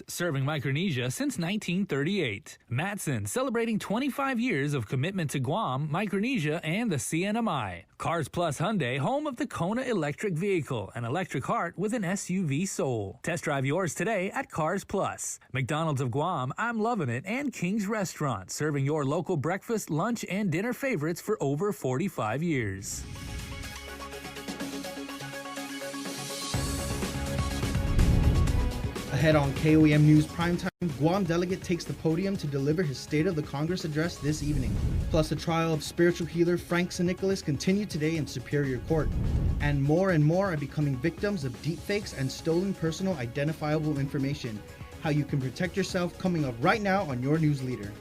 serving Micronesia since 1938. Matson, celebrating 25 years of commitment to Guam, Micronesia, and the CNMI. Cars Plus Hyundai, home of the Kona electric vehicle, an electric heart with an SUV soul. Test drive yours today at Cars Plus. McDonald's of Guam, I'm Loving It, and King's Restaurant, serving your local breakfast, lunch, and dinner favorites for over 45 years. Ahead on KUAM News Primetime, Guam Delegate takes the podium to deliver his State of the Congress address this evening. Plus, the trial of spiritual healer Frank St. Nicholas continued today in Superior Court. And more are becoming victims of deepfakes and stolen personal identifiable information. How you can protect yourself coming up right now on your news leader.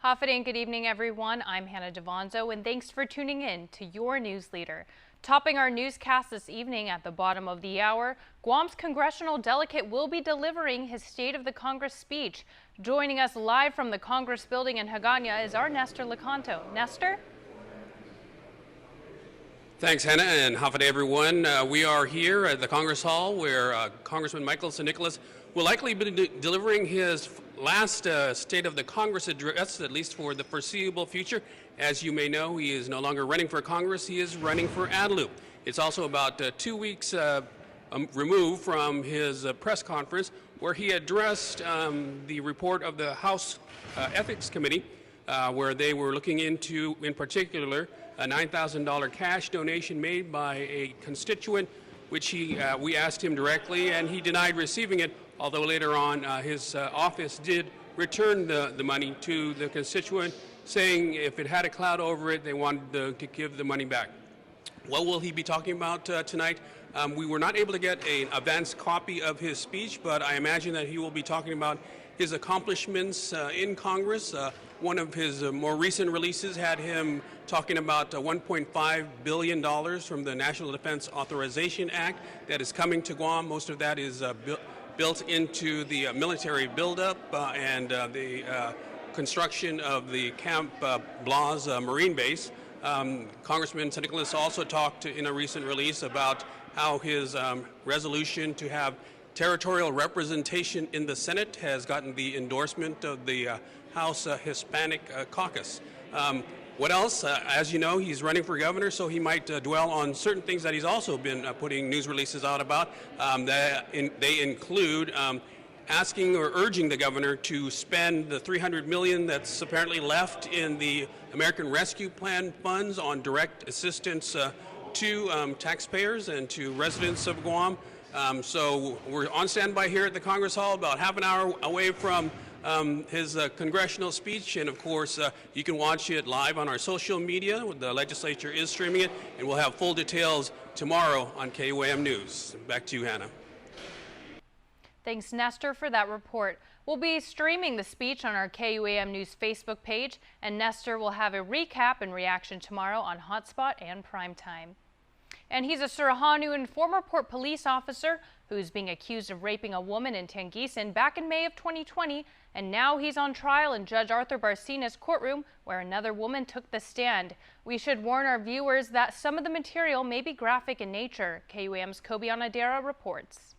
Hafide and good evening, everyone. I'm Hannah Devonzo, and thanks for tuning in to your news leader. Topping our newscast this evening at the bottom of the hour, Guam's Congressional Delegate will be delivering his State of the Congress speech. Joining us live from the Congress building in Hagåtña is our Nestor Lecanto. Nestor? Thanks, Hannah, and Hafide, everyone. We are here at the Congress Hall where Congressman Michael St. Nicholas will likely be delivering his last State of the Congress address, at least for the foreseeable future. As you may know, he is no longer running for Congress, he is running for Adelup. It's also about 2 weeks removed from his press conference where he addressed the report of the House Ethics Committee where they were looking into, in particular, a $9,000 cash donation made by a constituent, which we asked him directly, and he denied receiving it, although later on his office did return the money to the constituent, saying if it had a cloud over it, they wanted to give the money back. What will he be talking about tonight? We were not able to get an advanced copy of his speech, but I imagine that he will be talking about his accomplishments in Congress. One of his more recent releases had him talking about $1.5 billion from the National Defense Authorization Act that is coming to Guam. Most of that is built into the military buildup and the construction of the Camp Blas Marine Base. Congressman St. Nicholas also talked in a recent release about how his resolution to have territorial representation in the Senate has gotten the endorsement of the House Hispanic Caucus. What else? As you know, he's running for governor, so he might dwell on certain things that he's also been putting news releases out about. They include asking or urging the governor to spend the $300 million that's apparently left in the American Rescue Plan funds on direct assistance to taxpayers and to residents of Guam. So we're on standby here at the Congress Hall, about half an hour away from his congressional speech, and of course you can watch it live on our social media. The legislature is streaming it, and we'll have full details tomorrow on KUAM News. Back to you, Hannah. Thanks, Nestor, for that report. We'll be streaming the speech on our KUAM News Facebook page, and Nestor will have a recap and reaction tomorrow on Hotspot and Primetime. And he's a Surahanuan former port police officer who's being accused of raping a woman in Tangisan back in May of 2020, and now he's on trial in Judge Arthur Barcina's courtroom where another woman took the stand. We should warn our viewers that some of the material may be graphic in nature. KUAM's Kobe Onadera reports.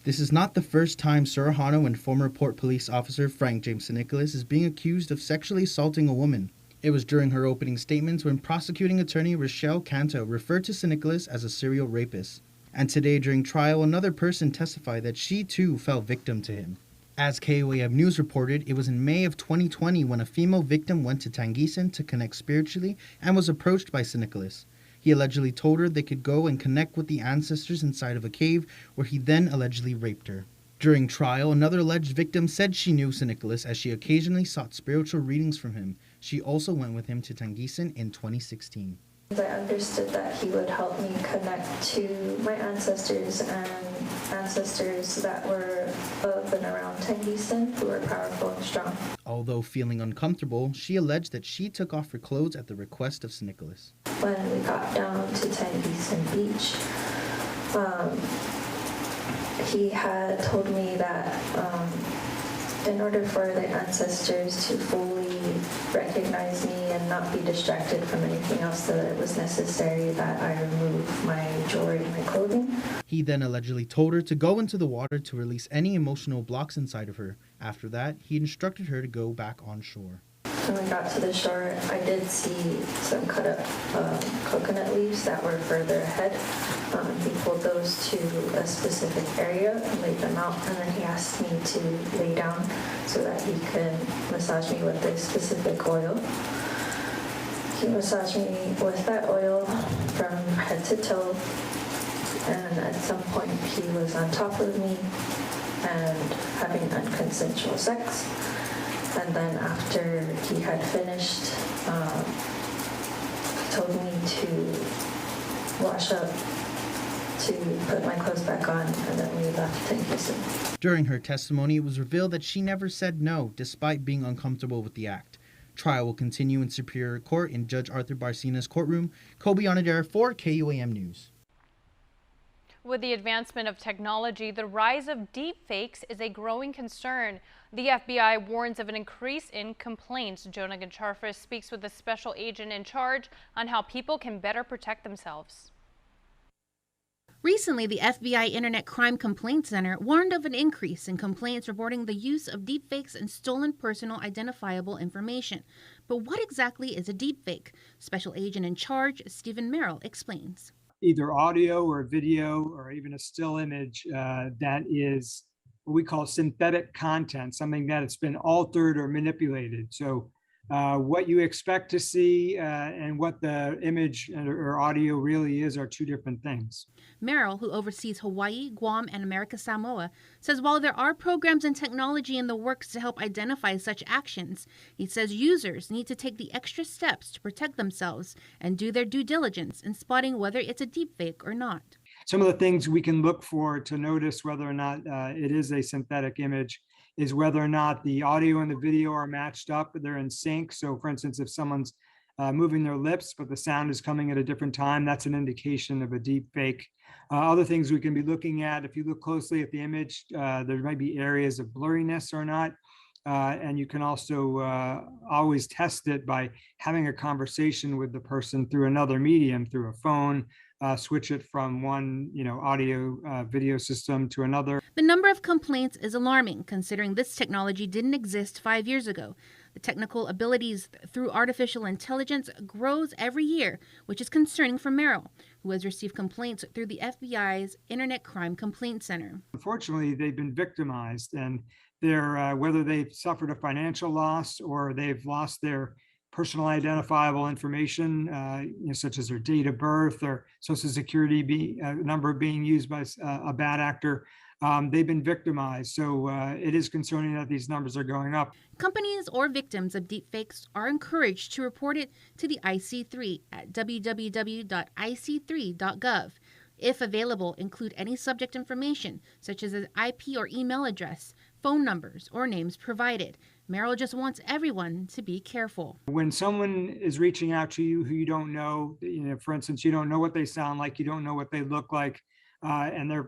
This is not the first time Surahano and former port police officer Frank James St. Nicholas is being accused of sexually assaulting a woman. It was during her opening statements when prosecuting attorney Rochelle Canto referred to St. Nicholas as a serial rapist. And today during trial, another person testified that she too fell victim to him. As KUAM News reported, it was in May of 2020 when a female victim went to Tangisan to connect spiritually and was approached by St. Nicholas. He allegedly told her they could go and connect with the ancestors inside of a cave, where he then allegedly raped her. During trial, another alleged victim said she knew St. Nicholas as she occasionally sought spiritual readings from him. She also went with him to Tangisan in 2016. I understood that he would help me connect to my ancestors and ancestors that were of and around Tangisan who were powerful and strong. Although feeling uncomfortable, she alleged that she took off her clothes at the request of St. Nicholas. When we got down to Tangisan Beach, he had told me that in order for the ancestors to fully recognize me and not be distracted from anything else, so that it was necessary that I remove my jewelry and my clothing. He then allegedly told her to go into the water to release any emotional blocks inside of her. After that, he instructed her to go back on shore. When we got to the shore, I did see some cut up coconut leaves that were further ahead. He pulled those to a specific area and laid them out, and then he asked me to lay down so that he could massage me with this specific oil. He massaged me with that oil from head to toe, and at some point he was on top of me and having unconsensual sex. And then after he had finished, he told me to wash up, to put my clothes back on, and then we left in Houston. During her testimony, it was revealed that she never said no, despite being uncomfortable with the act. Trial will continue in Superior Court in Judge Arthur Barcina's courtroom. Kobe Onadera for KUAM News. With the advancement of technology, the rise of deepfakes is a growing concern. The FBI warns of an increase in complaints. Jonah Gancharfis speaks with the special agent in charge on how people can better protect themselves. Recently, the FBI Internet Crime Complaint Center warned of an increase in complaints reporting the use of deepfakes and stolen personal identifiable information. But what exactly is a deepfake? Special Agent in Charge Stephen Merrill explains. Either audio or video or even a still image that is what we call synthetic content, something that has been altered or manipulated. So what you expect to see and what the image or audio really is are two different things. Merrill, who oversees Hawaii, Guam, and America Samoa, says while there are programs and technology in the works to help identify such actions, he says users need to take the extra steps to protect themselves and do their due diligence in spotting whether it's a deepfake or not. Some of the things we can look for to notice whether or not it is a synthetic image is whether or not the audio and the video are matched up, they're in sync. So for instance, if someone's moving their lips, but the sound is coming at a different time, that's an indication of a deep fake. Other things we can be looking at, if you look closely at the image, there might be areas of blurriness or not. And you can also always test it by having a conversation with the person through another medium, through a phone, switch it from one, audio video system to another. The number of complaints is alarming, considering this technology didn't exist 5 years ago. The technical abilities through artificial intelligence grows every year, which is concerning for Merrill, who has received complaints through the FBI's Internet Crime Complaint Center. Unfortunately, they've been victimized, and they're whether they've suffered a financial loss or they've lost their personal identifiable information, such as their date of birth or social security number being used by a bad actor. They've been victimized. So it is concerning that these numbers are going up. Companies or victims of deepfakes are encouraged to report it to the IC3 at www.ic3.gov. If available, include any subject information, such as an IP or email address, phone numbers, or names provided. Merrill just wants everyone to be careful. When someone is reaching out to you who you don't know, for instance, you don't know what they sound like, you don't know what they look like, and they're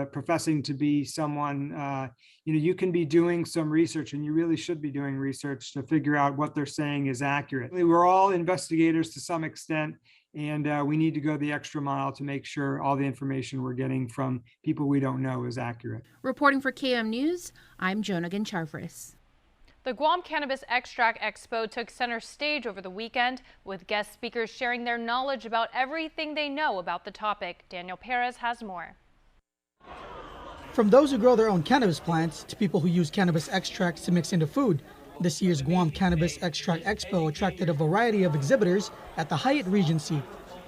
professing to be someone, you can be doing some research, and you really should be doing research to figure out what they're saying is accurate. We're all investigators to some extent, and we need to go the extra mile to make sure all the information we're getting from people we don't know is accurate. Reporting for KUAM News, I'm Jonah Gancharfis. The Guam Cannabis Extract Expo took center stage over the weekend, with guest speakers sharing their knowledge about everything they know about the topic. Daniel Perez has more. From those who grow their own cannabis plants to people who use cannabis extracts to mix into food, this year's Guam Cannabis Extract Expo attracted a variety of exhibitors at the Hyatt Regency.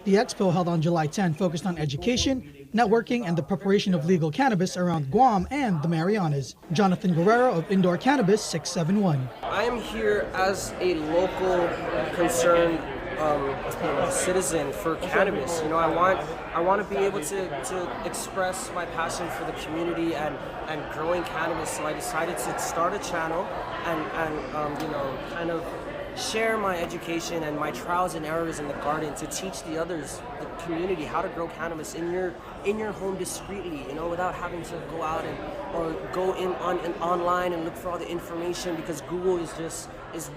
The expo, held on July 10, focused on education, networking, and the preparation of legal cannabis around Guam and the Marianas. Jonathan Guerrero of Indoor Cannabis 671. I am here as a local concerned citizen for cannabis. I want to be able to express my passion for the community and growing cannabis. So I decided to start a channel and kind of share my education and my trials and errors in the garden to teach the others, the community, how to grow cannabis in your home discreetly, you know, without having to go out or go in online and look for all the information, because Google is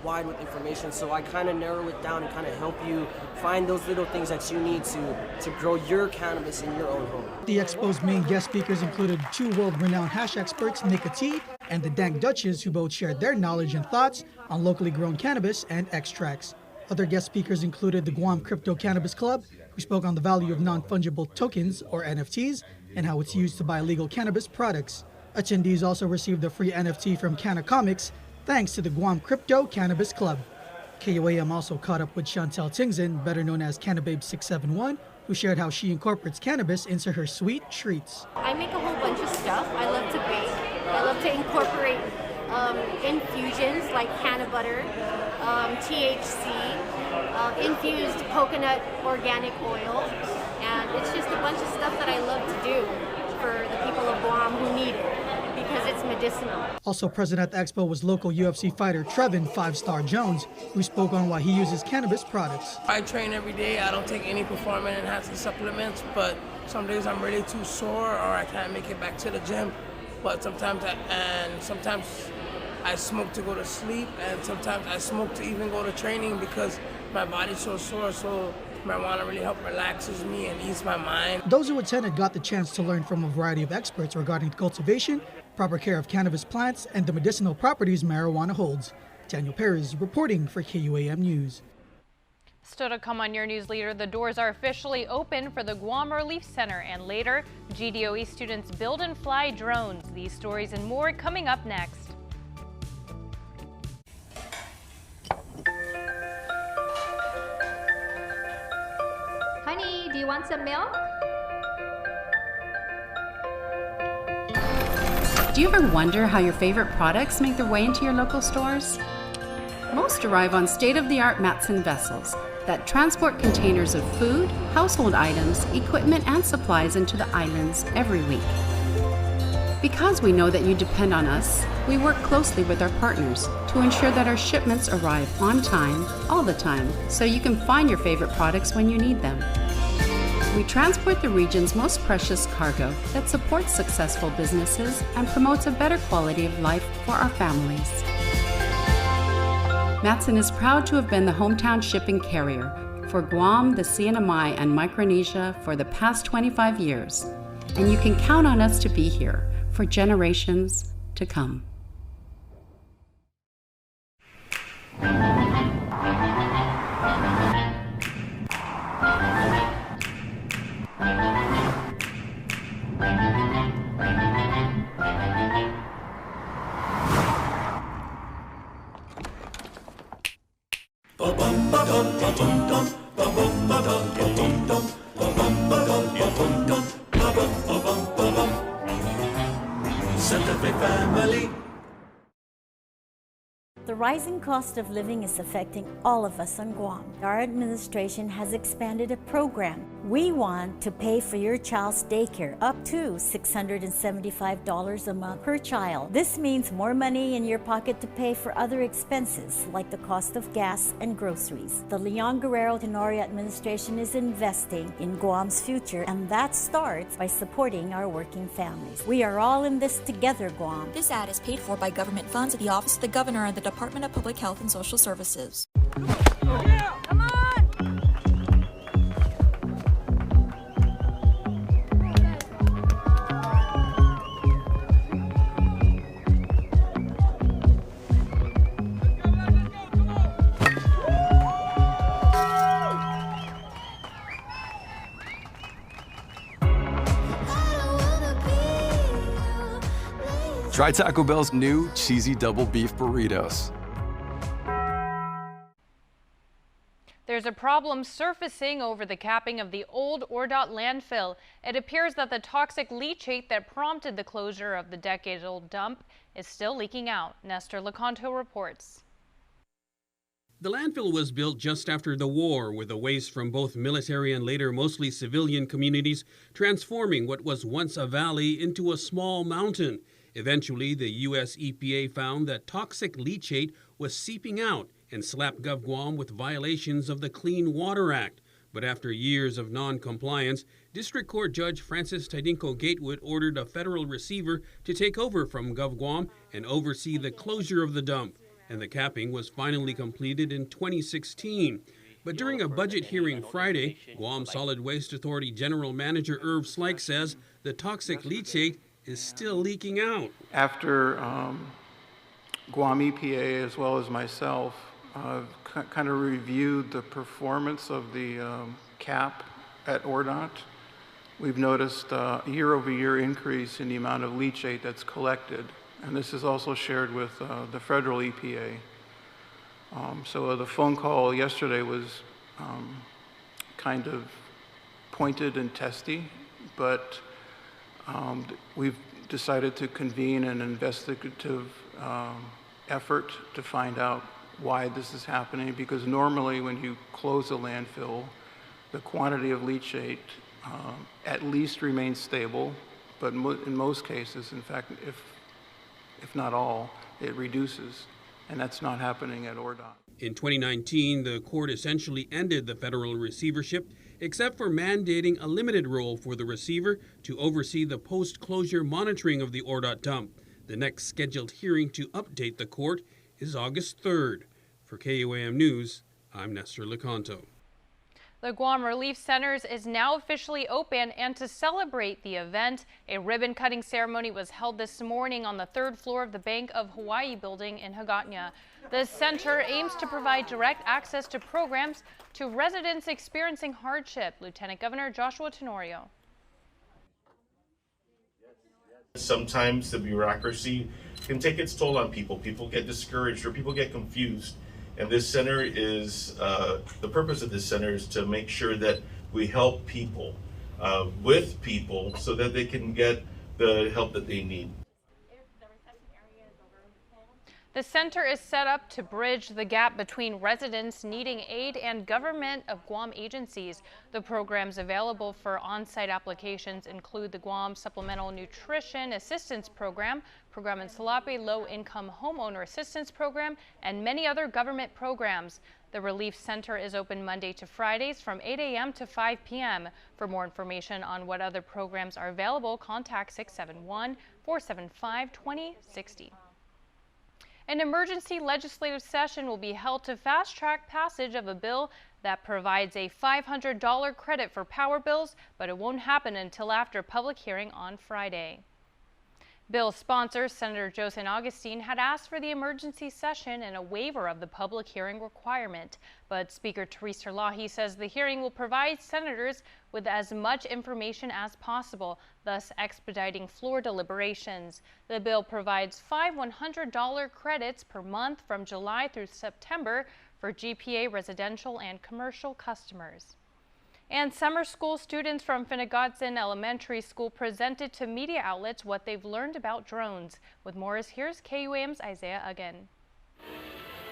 wide with information. So I kind of narrow it down and kind of help you find those little things that you need to grow your cannabis in your own home. The Expo's main guest speakers included two world-renowned hash experts, Nick T and the Dank Duchess, who both shared their knowledge and thoughts on locally grown cannabis and extracts. Other guest speakers included the Guam Crypto Cannabis Club, who spoke on the value of non-fungible tokens, or NFTs, and how it's used to buy legal cannabis products. Attendees also received a free NFT from Canna Comics, thanks to the Guam Crypto Cannabis Club. KUAM also caught up with Chantel Tingson, better known as Cannababe671, who shared how she incorporates cannabis into her sweet treats. I make a whole bunch of stuff. I love to bake. I love to incorporate infusions like canna butter, THC, infused coconut organic oil, and it's just a bunch of stuff that I love to do for the people of Guam who need it, because it's medicinal. Also present at the expo was local UFC fighter Trevin 5-Star Jones, who spoke on why he uses cannabis products. I train every day. I don't take any performance enhancing supplements, but some days I'm really too sore or I can't make it back to the gym. But sometimes I smoke to go to sleep, and sometimes I smoke to even go to training because my body's so sore. So marijuana really helps relaxes me and ease my mind. Those who attended got the chance to learn from a variety of experts regarding cultivation, proper care of cannabis plants, and the medicinal properties marijuana holds. Daniel Perez reporting for KUAM News. Still to come on your news leader, the doors are officially open for the Guam Relief Center, and later, GDOE students build and fly drones. These stories and more coming up next. Honey, do you want some milk? Do you ever wonder how your favorite products make their way into your local stores? Most arrive on state-of-the-art Matson vessels that transport containers of food, household items, equipment, and supplies into the islands every week. Because we know that you depend on us, we work closely with our partners to ensure that our shipments arrive on time, all the time, so you can find your favorite products when you need them. We transport the region's most precious cargo that supports successful businesses and promotes a better quality of life for our families. Matson is proud to have been the hometown shipping carrier for Guam, the CNMI, and Micronesia for the past 25 years, and you can count on us to be here for generations to come. Santa Fe family. The rising cost of living is affecting all of us on Guam. Our administration has expanded a program. We want to pay for your child's daycare up to $675 a month per child. This means more money in your pocket to pay for other expenses like the cost of gas and groceries. The Leon Guerrero Tenorio administration is investing in Guam's future, and that starts by supporting our working families. We are all in this together, Guam. This ad is paid for by government funds of the Office of the Governor and the Department of Public Health and Social Services. Yeah, come on! Try Taco Bell's new cheesy double beef burritos. There's a problem surfacing over the capping of the old ORDOT landfill. It appears that the toxic leachate that prompted the closure of the decade-old dump is still leaking out. Nestor Lecanto reports. The landfill was built just after the war, with the waste from both military and later mostly civilian communities transforming what was once a valley into a small mountain. Eventually, the U.S. EPA found that toxic leachate was seeping out and slapped Gov Guam with violations of the Clean Water Act. But after years of non-compliance, District Court Judge Francis Tidinko Gatewood ordered a federal receiver to take over from Gov Guam and oversee the closure of the dump. And the capping was finally completed in 2016. But during a budget hearing Friday, Guam Solid Waste Authority General Manager Irv Slike says the toxic leachate is still leaking out. After Guam EPA as well as myself kind of reviewed the performance of the cap at ORDOT, we've noticed a year-over-year increase in the amount of leachate that's collected. And this is also shared with the federal EPA. So the phone call yesterday was kind of pointed and testy, but we've decided to convene an investigative effort to find out why this is happening, because normally when you close a landfill, the quantity of leachate at least remains stable, but in most cases, in fact, if not all, it reduces, and that's not happening at ORDOT. In 2019, the court essentially ended the federal receivership, except for mandating a limited role for the receiver to oversee the post-closure monitoring of the ORDOT dump. The next scheduled hearing to update the court is August 3rd. For KUAM News, I'm Nestor Lecanto. The Guam Relief Centers is now officially open, and to celebrate the event, a ribbon-cutting ceremony was held this morning on the 3rd floor of the Bank of Hawaii building in Hagåtña. The center aims to provide direct access to programs to residents experiencing hardship. Lieutenant Governor Joshua Tenorio. Sometimes the bureaucracy can take its toll on people. People get discouraged or people get confused. And this center is, the purpose of this center is to make sure that we help people with people so that they can get the help that they need. The center is set up to bridge the gap between residents needing aid and government of Guam agencies. The programs available for on-site applications include the Guam Supplemental Nutrition Assistance Program, Program in Salapi Low-Income Homeowner Assistance Program, and many other government programs. The Relief Center is open Monday to Fridays from 8 a.m. to 5 p.m. For more information on what other programs are available, contact 671-475-2060. An emergency legislative session will be held to fast-track passage of a bill that provides a $500 credit for power bills, but it won't happen until after public hearing on Friday. Bill's sponsor, Senator Joe St. Augustine, had asked for the emergency session and a waiver of the public hearing requirement. But Speaker Therese Terlahi says the hearing will provide senators with as much information as possible, thus expediting floor deliberations. The bill provides 5 $100 credits per month from July through September for GPA residential and commercial customers. And summer school students from Finnegodson Elementary School presented to media outlets what they've learned about drones. With more, here's KUAM's Isaiah Uggan.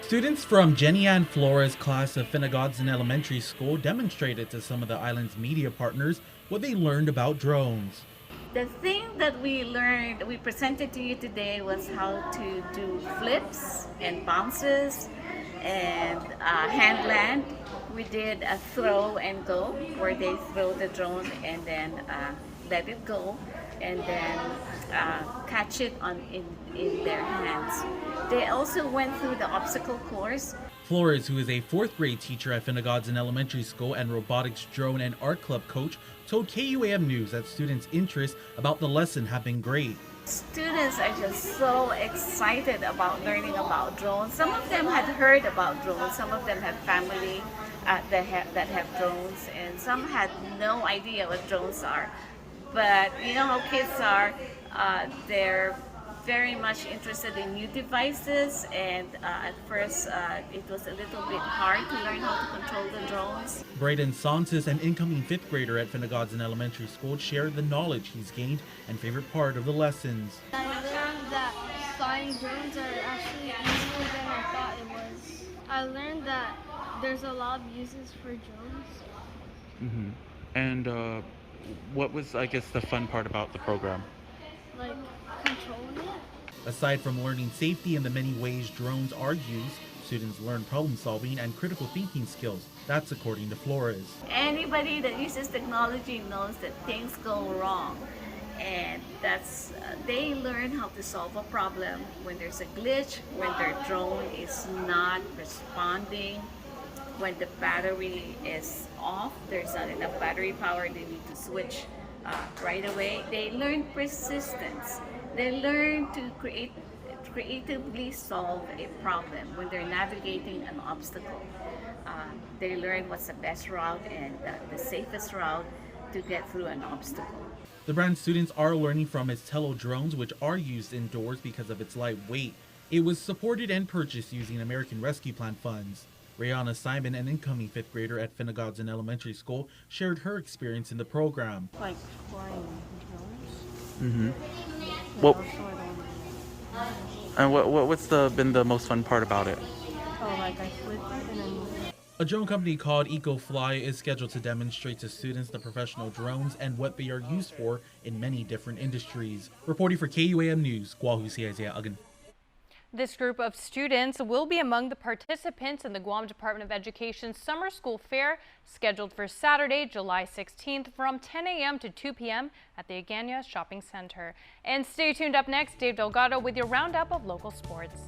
Students from Jenny Ann Flores' class of Finnegodson Elementary School demonstrated to some of the island's media partners what they learned about drones. The thing that we learned, we presented to you today, was how to do flips and bounces and hand land. We did a throw and go, where they throw the drone and then let it go, and then catch it in their hands. They also went through the obstacle course. Flores, who is a 4th grade teacher at Finnegodson Elementary School and robotics, drone, and art club coach, told KUAM News that students' interest about the lesson have been great. Students are just so excited about learning about drones. Some of them had heard about drones, some of them have family that have drones, and some had no idea what drones are. But you know how kids are, they're very much interested in new devices, and at first it was a little bit hard to learn how to control the drones. Braden Santos, an incoming 5th grader at Finnegodson Elementary School, shared the knowledge he's gained and favorite part of the lessons. I learned that flying drones are actually easier than I thought it was. I learned that there's a lot of uses for drones. And what was, I guess, the fun part about the program? Like controlling it. Aside from learning safety and the many ways drones are used, Students learn problem solving and critical thinking skills. That's according to Flores. Anybody that uses technology knows that things go wrong. And that's they learn how to solve a problem when there's a glitch, when their drone is not responding, when the battery is off, there's not enough battery power, they need to switch right away. They learn persistence. They learn to creatively solve a problem when they're navigating an obstacle. They learn what's the best route and the safest route to get through an obstacle. The brand students are learning from its Tello drones, which are used indoors because of its light weight. It was supported and purchased using American Rescue Plan funds. Rayana Simon, an incoming 5th grader at Finnegodson Elementary School, shared her experience in the program. Like flying drones? Mm-hmm. Well, and what's been the most fun part about it? Oh, like I flipped it and then... A drone company called EcoFly is scheduled to demonstrate to students the professional drones and what they are used for in many different industries. Reporting for KUAM News, Guahu Siazia Agan. This group of students will be among the participants in the Guam Department of Education's Summer School Fair, scheduled for Saturday, July 16th from 10 a.m. to 2 p.m. at the Agana Shopping Center. And stay tuned. Up next, Dave Delgado with your roundup of local sports.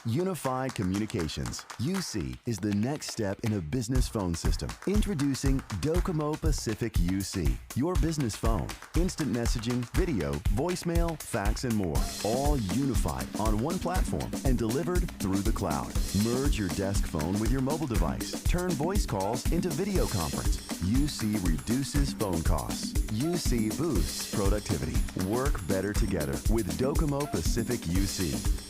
Unified Communications, UC, is the next step in a business phone system. Introducing Docomo Pacific UC, your business phone. Instant messaging, video, voicemail, fax, and more. All unified on one platform and delivered through the cloud. Merge your desk phone with your mobile device. Turn voice calls into video conference. UC reduces phone costs. UC boosts productivity. Work better together with Docomo Pacific UC.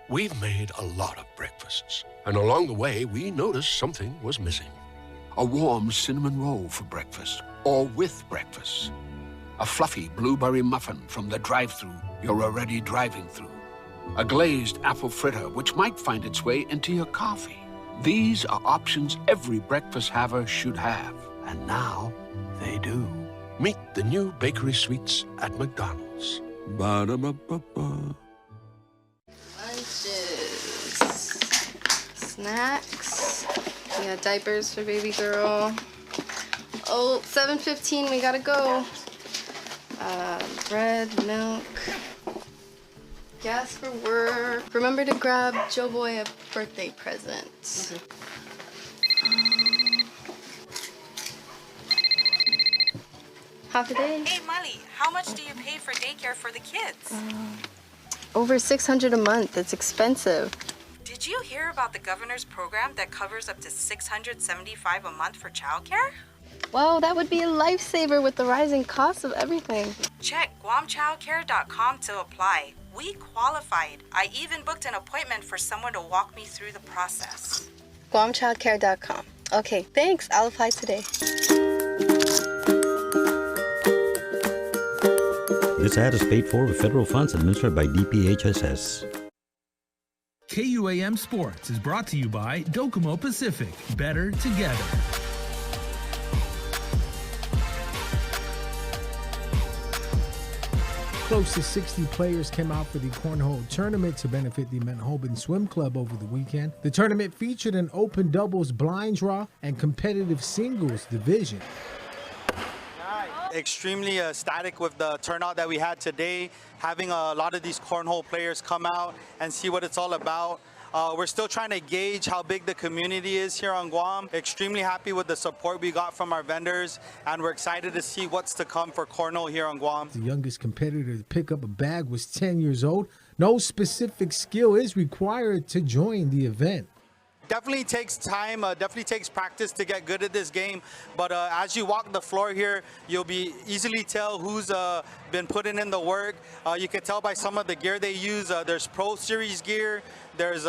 We've made a lot of breakfasts, and along the way, we noticed something was missing. A warm cinnamon roll for breakfast, or with breakfast. A fluffy blueberry muffin from the drive-thru you're already driving through. A glazed apple fritter, which might find its way into your coffee. These are options every breakfast haver should have, and now they do. Meet the new bakery sweets at McDonald's. Ba-da-ba-ba-ba. Snacks. We got diapers for baby girl. Oh, 7:15, we gotta go. Bread, milk. Gas for work. Remember to grab Joe Boy a birthday present. Half a day. Hey, Molly, how much do you pay for daycare for the kids? Over $600 a month. It's expensive. Did you hear about the governor's program that covers up to $675 a month for childcare? Wow, that would be a lifesaver with the rising cost of everything. Check guamchildcare.com to apply. We qualified. I even booked an appointment for someone to walk me through the process. guamchildcare.com. Okay, thanks. I'll apply today. This ad is paid for with federal funds administered by DPHSS. KUAM Sports is brought to you by Docomo Pacific. Better together. Close to 60 players came out for the Cornhole Tournament to benefit the Manhoban Swim Club over the weekend. The tournament featured an open doubles blind draw and competitive singles division. Extremely ecstatic with the turnout that we had today, having a lot of these cornhole players come out and see what it's all about. We're still trying to gauge how big the community is here on Guam. Extremely happy with the support we got from our vendors, and we're excited to see what's to come for cornhole here on Guam. The youngest competitor to pick up a bag was 10 years old. No specific skill is required to join the event. Definitely takes time, definitely takes practice to get good at this game. But as you walk the floor here, you'll be easily tell who's been putting in the work. You can tell by some of the gear they use. There's Pro Series gear. There's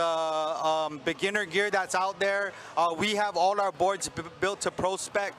beginner gear that's out there. We have all our boards built to Pro Spec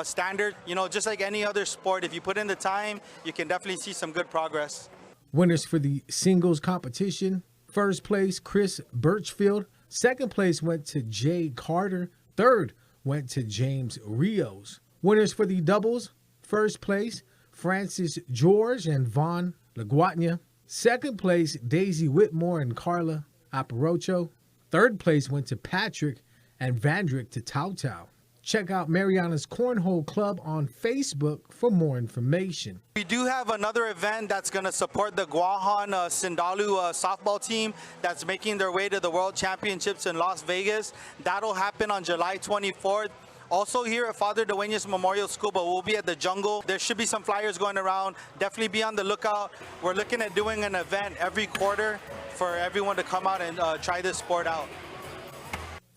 standard. You know, just like any other sport, if you put in the time, you can definitely see some good progress. Winners for the singles competition. First place, Chris Birchfield. Second place went to Jay Carter. Third went to James Rios. Winners for the doubles. First place, Francis George and Vaughn LaGuatnia. Second place, Daisy Whitmore and Carla Aporocho. Third place went to Patrick and Vandrick to Tautau. Check out Mariana's Cornhole Club on Facebook for more information. We do have another event that's going to support the Guahan Sindalu softball team that's making their way to the World Championships in Las Vegas. That'll happen on July 24th. Also here at Father Dueñas Memorial School, but we'll be at the Jungle. There should be some flyers going around. Definitely be on the lookout. We're looking at doing an event every quarter for everyone to come out and try this sport out.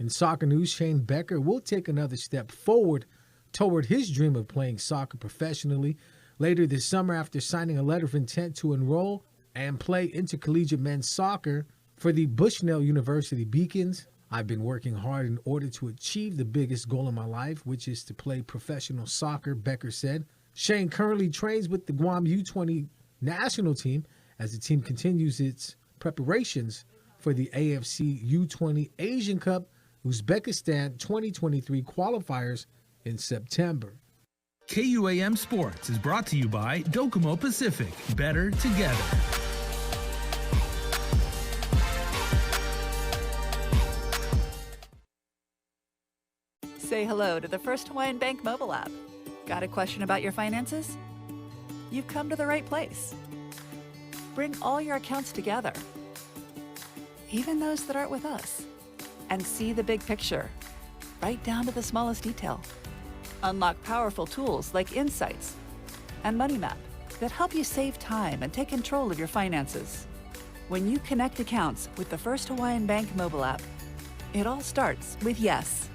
In soccer news, Shane Becker will take another step forward toward his dream of playing soccer professionally later this summer after signing a letter of intent to enroll and play intercollegiate men's soccer for the Bushnell University Beacons. I've been working hard in order to achieve the biggest goal in my life, which is to play professional soccer, Becker said. Shane currently trains with the Guam U20 national team as the team continues its preparations for the AFC U20 Asian Cup Uzbekistan 2023 qualifiers in September. KUAM Sports is brought to you by Docomo Pacific. Better together. Say hello to the First Hawaiian Bank mobile app. Got a question about your finances? You've come to the right place. Bring all your accounts together, even those that aren't with us, and see the big picture, right down to the smallest detail. Unlock powerful tools like Insights and Money Map that help you save time and take control of your finances. When you connect accounts with the First Hawaiian Bank mobile app, it all starts with yes.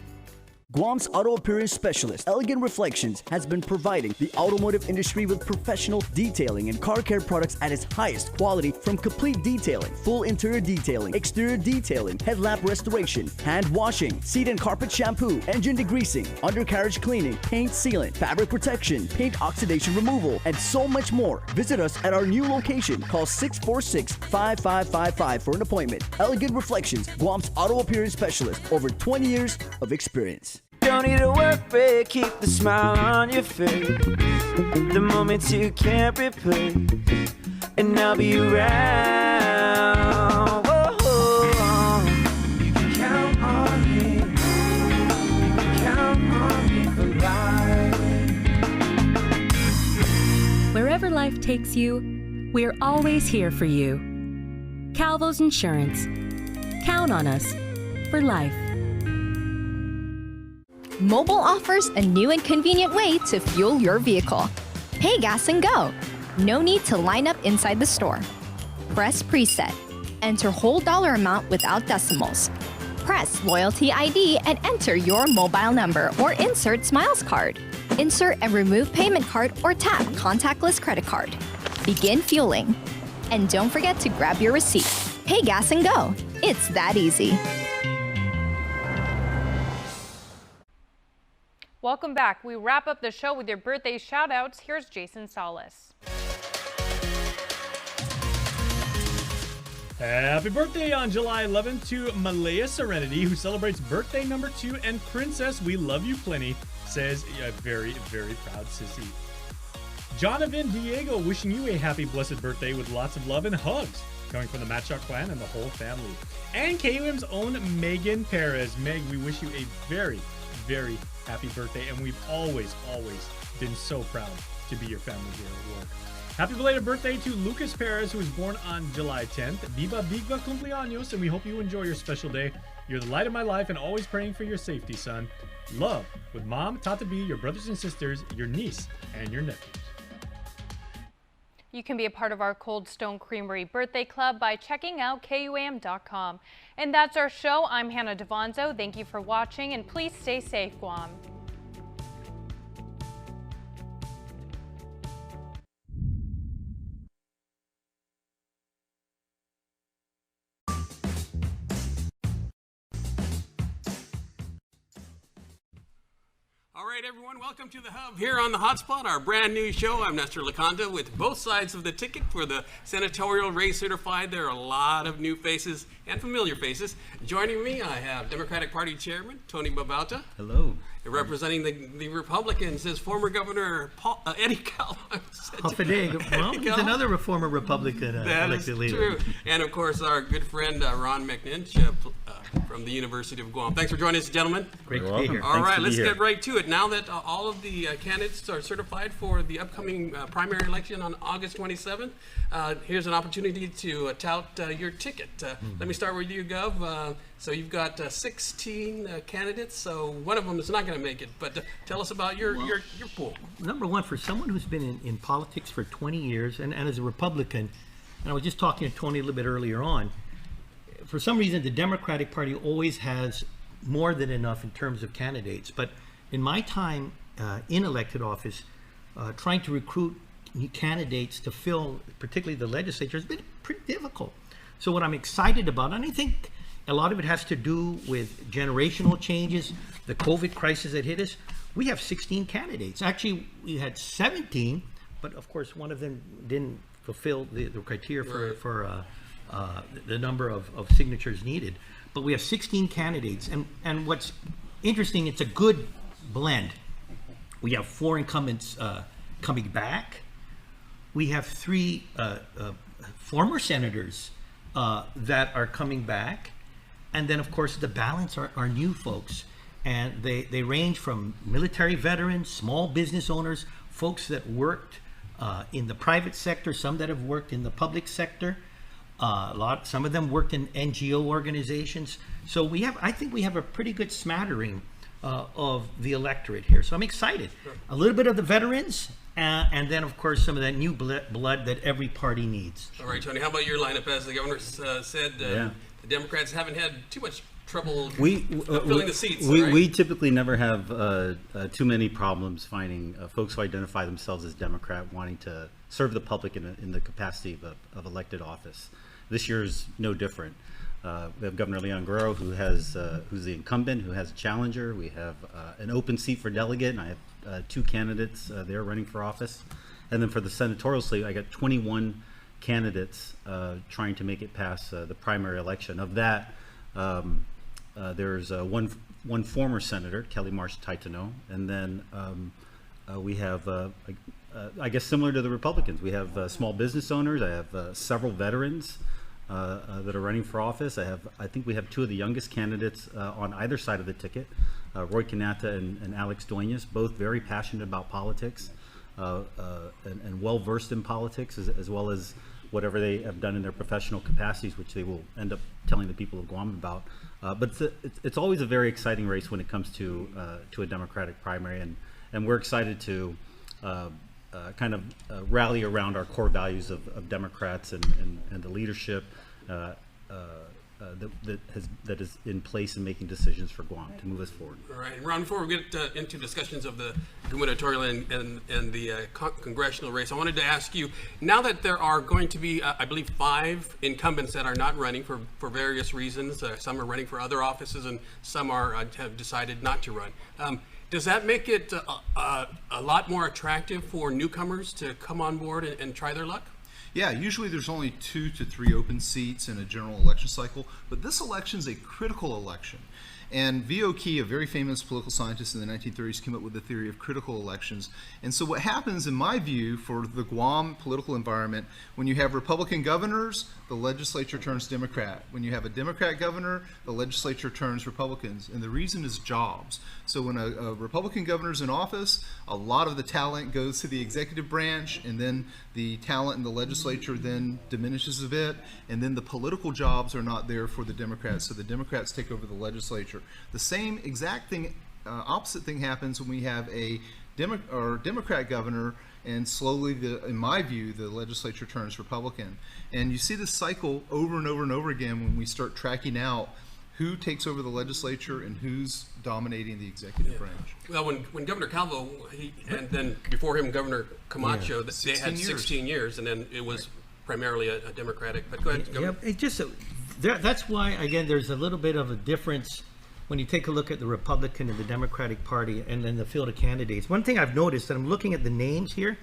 Guam's auto appearance specialist, Elegant Reflections, has been providing the automotive industry with professional detailing and car care products at its highest quality, from complete detailing, full interior detailing, exterior detailing, headlamp restoration, hand washing, seat and carpet shampoo, engine degreasing, undercarriage cleaning, paint sealant, fabric protection, paint oxidation removal, and so much more. Visit us at our new location. Call 646-5555 for an appointment. Elegant Reflections, Guam's auto appearance specialist, over 20 years of experience. Don't need a work break, keep the smile on your face. The moments you can't replace, and I'll be around. Whoa, you can count on me. You can count on me for life. Wherever life takes you, we're always here for you. Calvo's Insurance. Count on us for life. Mobile offers a new and convenient way to fuel your vehicle. Pay gas and go. No need to line up inside the store. Press preset. Enter whole dollar amount without decimals. Press loyalty ID and enter your mobile number or insert Smiles card. Insert and remove payment card or tap contactless credit card. Begin fueling. And don't forget to grab your receipt. Pay gas and go. It's that easy. Welcome back. We wrap up the show with your birthday shout-outs. Here's Jason Salas. Happy birthday on July 11th to Malaya Serenity, who celebrates birthday number 2, and Princess, we love you plenty, says a very, very proud sissy. Jonathan Diego wishing you a happy blessed birthday with lots of love and hugs coming from the Matchrock clan and the whole family. And KUM's own Megan Perez. Meg, we wish you a very, very happy birthday, and we've always been so proud to be your family here at work. Happy belated birthday to Lucas Perez, who was born on July 10th. Viva Viva cumpleaños, and we hope you enjoy your special day. You're the light of my life and always praying for your safety, son. Love with Mom, Tata B, your brothers and sisters, your niece, and your nephews. You can be a part of our Cold Stone Creamery Birthday Club by checking out KUAM.com. And that's our show. I'm Hannah Devonzo. Thank you for watching, and please stay safe, Guam. All right, everyone, welcome to the Hub here on the Hotspot, our brand new show. I'm Nestor Laconda with both sides of the ticket for the senatorial race certified. There are a lot of new faces and familiar faces. Joining me, I have Democratic Party Chairman Tony Babauta. Hello. Representing the Republicans is former Governor Eddie Calvo. Well, he's another former Republican elected leader. True. And of course, our good friend Ron McNinch from the University of Guam. Thanks for joining us, gentlemen. Great to be here. All right, let's get right to it. Now that all of the candidates are certified for the upcoming primary election on August 27th, here's an opportunity to tout your ticket. Let me start with you, Gov. So you've got 16 candidates, so one of them is not going to make it, but tell us about your pool. Number one, for someone who's been in politics for 20 years and as a Republican, and I was just talking to Tony a little bit earlier on, for some reason the Democratic Party always has more than enough in terms of candidates. But in my time in elected office, trying to recruit new candidates to fill particularly the legislature has been pretty difficult. So what I'm excited about, and I think a lot of it has to do with generational changes, the COVID crisis that hit us. We have 16 candidates. Actually, we had 17, but of course one of them didn't fulfill the criteria for the number of signatures needed. But we have 16 candidates, and what's interesting, it's a good blend. We have 4 incumbents coming back. We have 3 former senators that are coming back. And then, of course, the balance are new folks. And they range from military veterans, small business owners, folks that worked in the private sector, some that have worked in the public sector. Some of them worked in NGO organizations. So I think we have a pretty good smattering of the electorate here. So I'm excited. A little bit of the veterans, and then, of course, some of that new blood that every party needs. All right, Tony, how about your lineup? As the governor said, the Democrats haven't had too much trouble filling the seats. We typically never have too many problems finding folks who identify themselves as Democrat wanting to serve the public in the capacity of elected office. This year's no different. We have Governor Leon Guerrero, who's the incumbent, who has a challenger. We have an open seat for delegate, and I have 2 candidates there running for office. And then for the senatorial slate, I got 21 candidates trying to make it past the primary election. Of that, there's one former senator, Kelly Marsh Taitano, and then we have, I guess similar to the Republicans, we have small business owners. I have several veterans that are running for office. I think we have 2 of the youngest candidates on either side of the ticket, Roy Canata and Alex Duenas, both very passionate about politics and well-versed in politics, as well as whatever they have done in their professional capacities, which they will end up telling the people of Guam about. But it's always a very exciting race when it comes to a Democratic primary, and we're excited to kind of rally around our core values of Democrats and the leadership that is in place in making decisions for Guam to move us forward. All right, and Ron, before we get into discussions of the gubernatorial and the congressional race, I wanted to ask you, now that there are going to be, I believe, 5 incumbents that are not running for various reasons, some are running for other offices and some have decided not to run. Does that make it a lot more attractive for newcomers to come on board and try their luck? Yeah, usually there's only 2 to 3 open seats in a general election cycle, but this election is a critical election. And V.O. Key, a very famous political scientist in the 1930s, came up with the theory of critical elections. And so what happens, in my view, for the Guam political environment, when you have Republican governors, the legislature turns Democrat. When you have a Democrat governor, the legislature turns Republicans. And the reason is jobs. So when a Republican governor is in office, a lot of the talent goes to the executive branch, and then the talent in the legislature then diminishes a bit, and then the political jobs are not there for the Democrats, so the Democrats take over the legislature. The same exact thing, opposite thing happens when we have a Democrat governor, and slowly, in my view, the legislature turns Republican. And you see this cycle over and over and over again when we start tracking out who takes over the legislature and who's dominating the executive branch. Well, when Governor Calvo, and then before him Governor Camacho, they had 16 years, and then it was primarily a Democratic. But go ahead, Governor. Yeah, that's why, again, there's a little bit of a difference when you take a look at the Republican and the Democratic Party and then the field of candidates. One thing I've noticed, that I'm looking at the names here,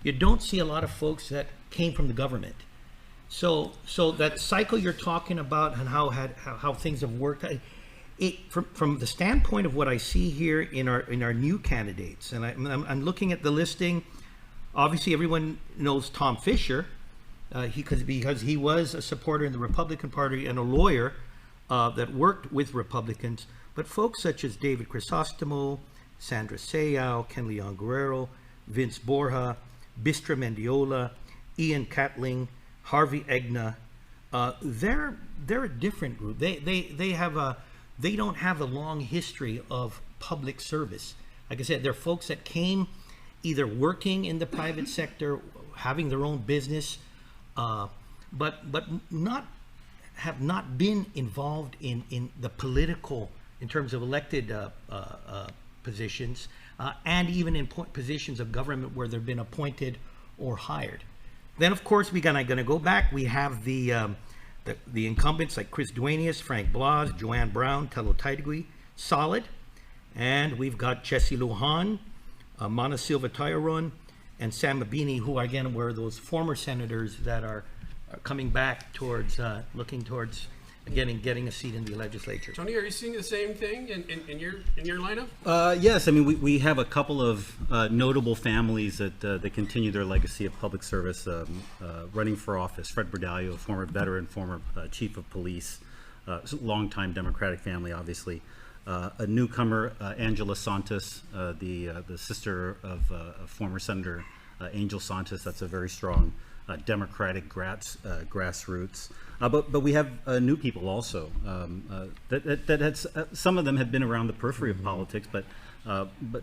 you don't see a lot of folks that came from the government. So that cycle you're talking about and how things have worked, From the standpoint of what I see here in our new candidates, and I'm looking at the listing. Obviously, everyone knows Tom Fisher, because he was a supporter in the Republican Party and a lawyer that worked with Republicans. But folks such as David Crisostomo, Sandra Sayao, Ken Leon Guerrero, Vince Borja, Bistra Mendiola, Ian Catling, Harvey Egna, they're a different group. They don't have a long history of public service. Like I said, they're folks that came either working in the private sector, having their own business, but have not been involved in the political, in terms of elected positions, and even in positions of government where they've been appointed or hired. Then, of course, we're gonna go back. We have the incumbents like Chris Duenas, Frank Blas, Joanne Brown, Telo Taidegui, solid. And we've got Chessie Lujan, Mana Silva Tyaron, and Sam Mabini, who again were those former senators that are coming back towards, looking towards getting a seat in the legislature. Tony, are you seeing the same thing in your lineup? Yes, I mean we have a couple of notable families that continue their legacy of public service running for office. Fred Berdallo, a former veteran, former chief of police, longtime Democratic family, obviously. A newcomer, Angela Santos, the sister of former Senator Angel Santos. That's a very strong Democratic grassroots. But we have new people also that had, some of them have been around the periphery of politics, but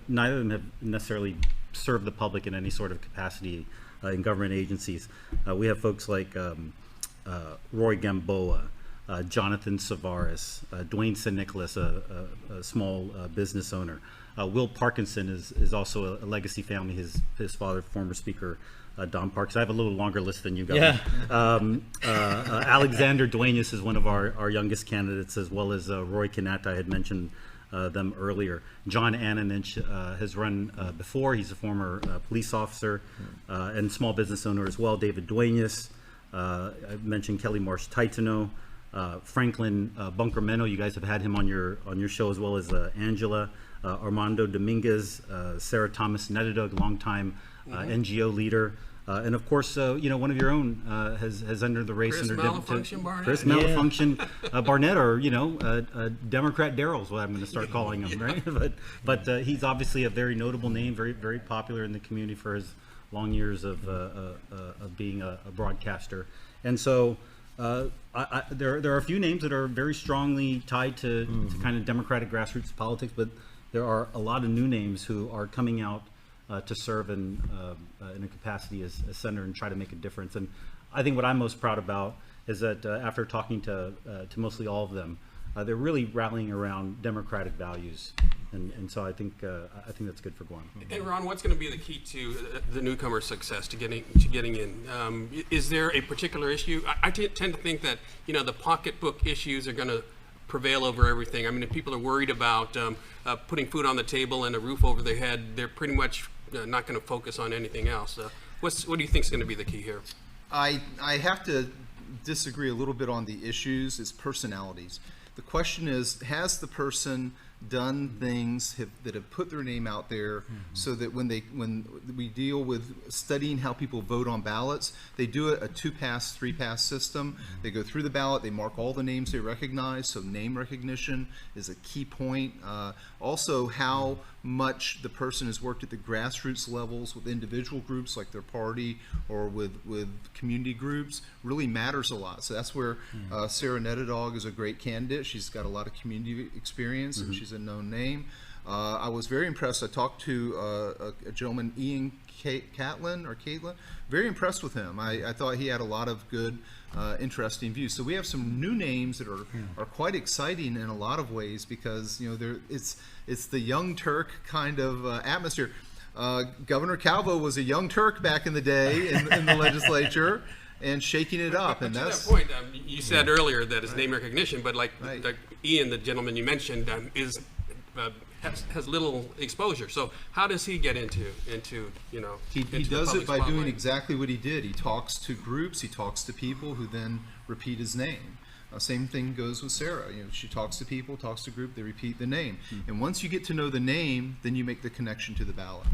neither of them have necessarily served the public in any sort of capacity in government agencies. We have folks like Roy Gamboa, Jonathan Savaris, Dwayne St. Nicholas, a small business owner. Will Parkinson is also a legacy family. His father, former Speaker Don Parks. I have a little longer list than you guys. Yeah. Alexander Duenas is one of our youngest candidates, as well as Roy Kanata. I had mentioned them earlier. John Ananich has run before. He's a former police officer and small business owner as well. David Duenas. I mentioned Kelly Marsh Titano. Franklin Bunkermeno, you guys have had him on your show, as well as Angela. Armando Dominguez, Sarah Thomas Nedadog, longtime NGO leader, and of course, one of your own has entered the race. Chris Malfunction Barnett. Chris Malfunction Barnett, or Democrat Daryl's what I'm going to start calling him, right? but he's obviously a very notable name, very very popular in the community for his long years of being a broadcaster, and so. There are a few names that are very strongly tied to kind of Democratic grassroots politics, but there are a lot of new names who are coming out to serve in a capacity as senator and try to make a difference. And I think what I'm most proud about is that after talking to mostly all of them, they're really rallying around democratic values, and so I think that's good for Guam. And Ron, what's going to be the key to the newcomer's success to getting in? Is there a particular issue? I tend to think that the pocketbook issues are going to prevail over everything. I mean, if people are worried about putting food on the table and a roof over their head, they're pretty much not going to focus on anything else. What do you think is going to be the key here? I have to disagree a little bit on the issues. It's personalities. The question is, has the person done things that have put their name out there, so that when we deal with studying how people vote on ballots, they do a 2-pass, 3-pass system. They go through the ballot, they mark all the names they recognize, so name recognition is a key point. Also, how much the person has worked at the grassroots levels with individual groups like their party or with community groups really matters a lot. So that's where Sarah Nedadog is a great candidate. She's got a lot of community experience and she's a known name. I was very impressed. I talked to a gentleman, Ian Catlin, very impressed with him. I thought he had a lot of good, interesting views. So we have some new names that are quite exciting in a lot of ways, because it's the young Turk kind of atmosphere. Governor Calvo was a young Turk back in the day in the legislature, and shaking it up. But and to that's that point, you said earlier that it's name recognition, but like Ian, the gentleman you mentioned, has little exposure. So how does he get into he does it by doing exactly what he did. He talks to groups, he talks to people who then repeat his name. Same thing goes with Sarah. She talks to people, talks to group, they repeat the name. And once you get to know the name, then you make the connection to the ballot.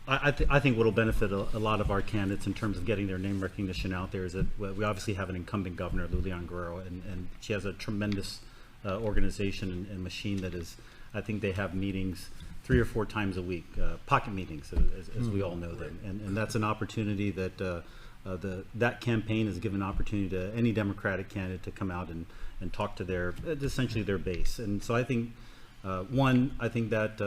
I think what will benefit a lot of our candidates in terms of getting their name recognition out there is that we obviously have an incumbent governor, Lilian Guerrero, and she has a tremendous organization and machine that is, I think they have meetings 3 or 4 times a week, pocket meetings, as we all know them. And that's an opportunity that that campaign has given opportunity to any Democratic candidate to come out and talk to essentially their base. And so I think, I think that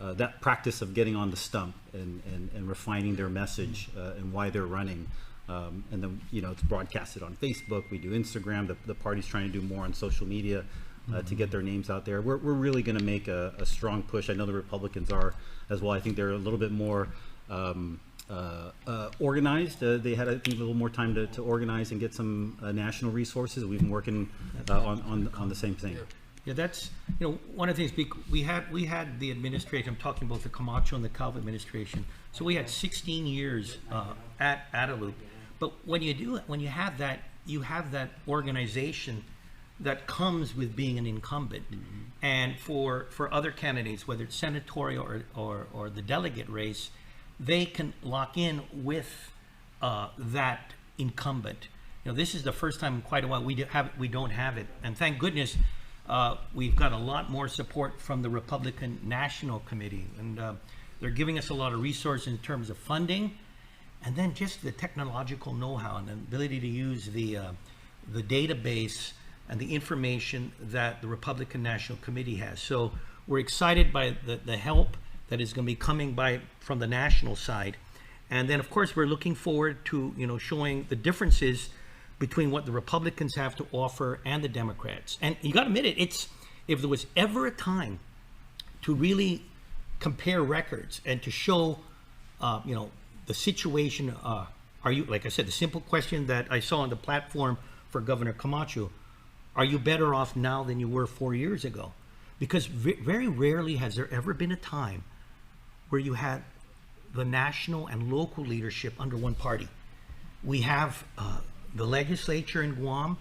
that practice of getting on the stump and refining their message and why they're running, and then it's broadcasted on Facebook. We do Instagram. The party's trying to do more on social media to get their names out there. We're really going to make a strong push. I know the Republicans are as well. I think they're a little bit more organized. They had, I think, a little more time to organize and get some national resources. We've been working on the same thing. Yeah, that's one of the things we had the administration. I'm talking about the Camacho and the Calvo administration. So we had 16 years at Guadalupe. But when you have that organization that comes with being an incumbent. And for other candidates, whether it's senatorial or the delegate race, they can lock in with that incumbent. This is the first time in quite a while we don't have it, and thank goodness we've got a lot more support from the Republican National Committee, and they're giving us a lot of resources in terms of funding, and then just the technological know-how and the ability to use the database and the information that the Republican National Committee has. So we're excited by the help that is going to be coming from the national side. And then, of course, we're looking forward to showing the differences between what the Republicans have to offer and the Democrats. And you got to admit it, if there was ever a time to really compare records and to show the situation, are you, like I said, the simple question that I saw on the platform for Governor Camacho, are you better off now than you were 4 years ago? Because very rarely has there ever been a time where you had the national and local leadership under one party. We have the legislature in Guam,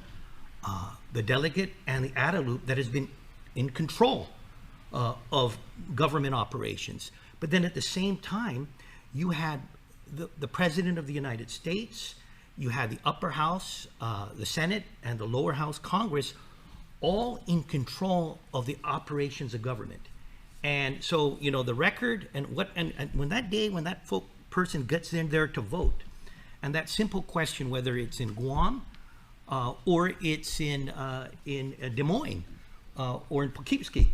the delegate, and the Guadalupe that has been in control of government operations. But then at the same time, you had the President of the United States, you had the upper house, the Senate, and the lower house, Congress, all in control of the operations of government. And so, the record and when that person gets in there to vote, and that simple question, whether it's in Guam or it's in Des Moines or in Poughkeepsie,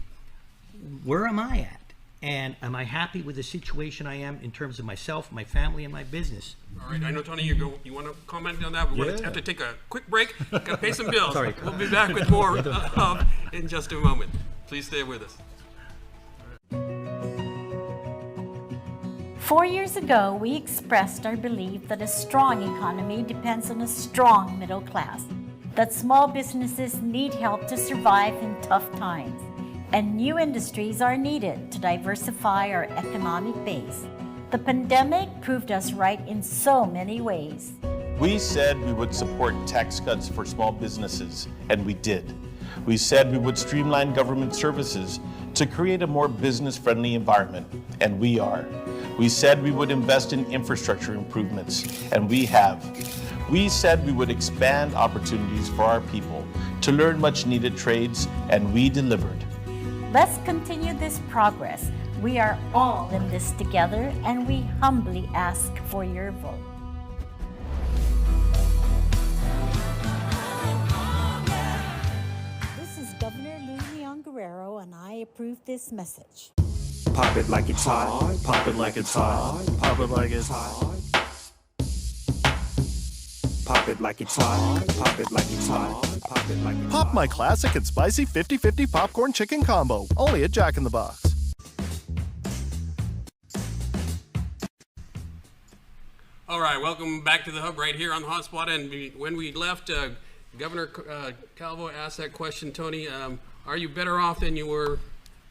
where am I at? And am I happy with the situation I am in terms of myself, my family, and my business? All right, I know, Tony, you want to comment on that? We're going to have to take a quick break. Got to pay some bills. Sorry. We'll be back with more in just a moment. Please stay with us. 4 years ago, we expressed our belief that a strong economy depends on a strong middle class, that small businesses need help to survive in tough times, and new industries are needed to diversify our economic base. The pandemic proved us right in so many ways. We said we would support tax cuts for small businesses, and we did. We said we would streamline government services to create a more business-friendly environment, and we are. We said we would invest in infrastructure improvements, and we have. We said we would expand opportunities for our people to learn much-needed trades, and we delivered. Let's continue this progress. We are all in this together, and we humbly ask for your vote. This is Governor Lilian Guerrero, and I approve this message. Pop it like it's hot, pop it like it's hot, pop it like it's hot. Pop it like it's hot, pop it like it's hot, pop it like it's hot. Pop my classic and spicy 50-50 popcorn chicken combo, only at Jack in the Box. All right, welcome back to the Hub right here on the Hotspot. And when we left, Governor Calvo asked that question, Tony, are you better off than you were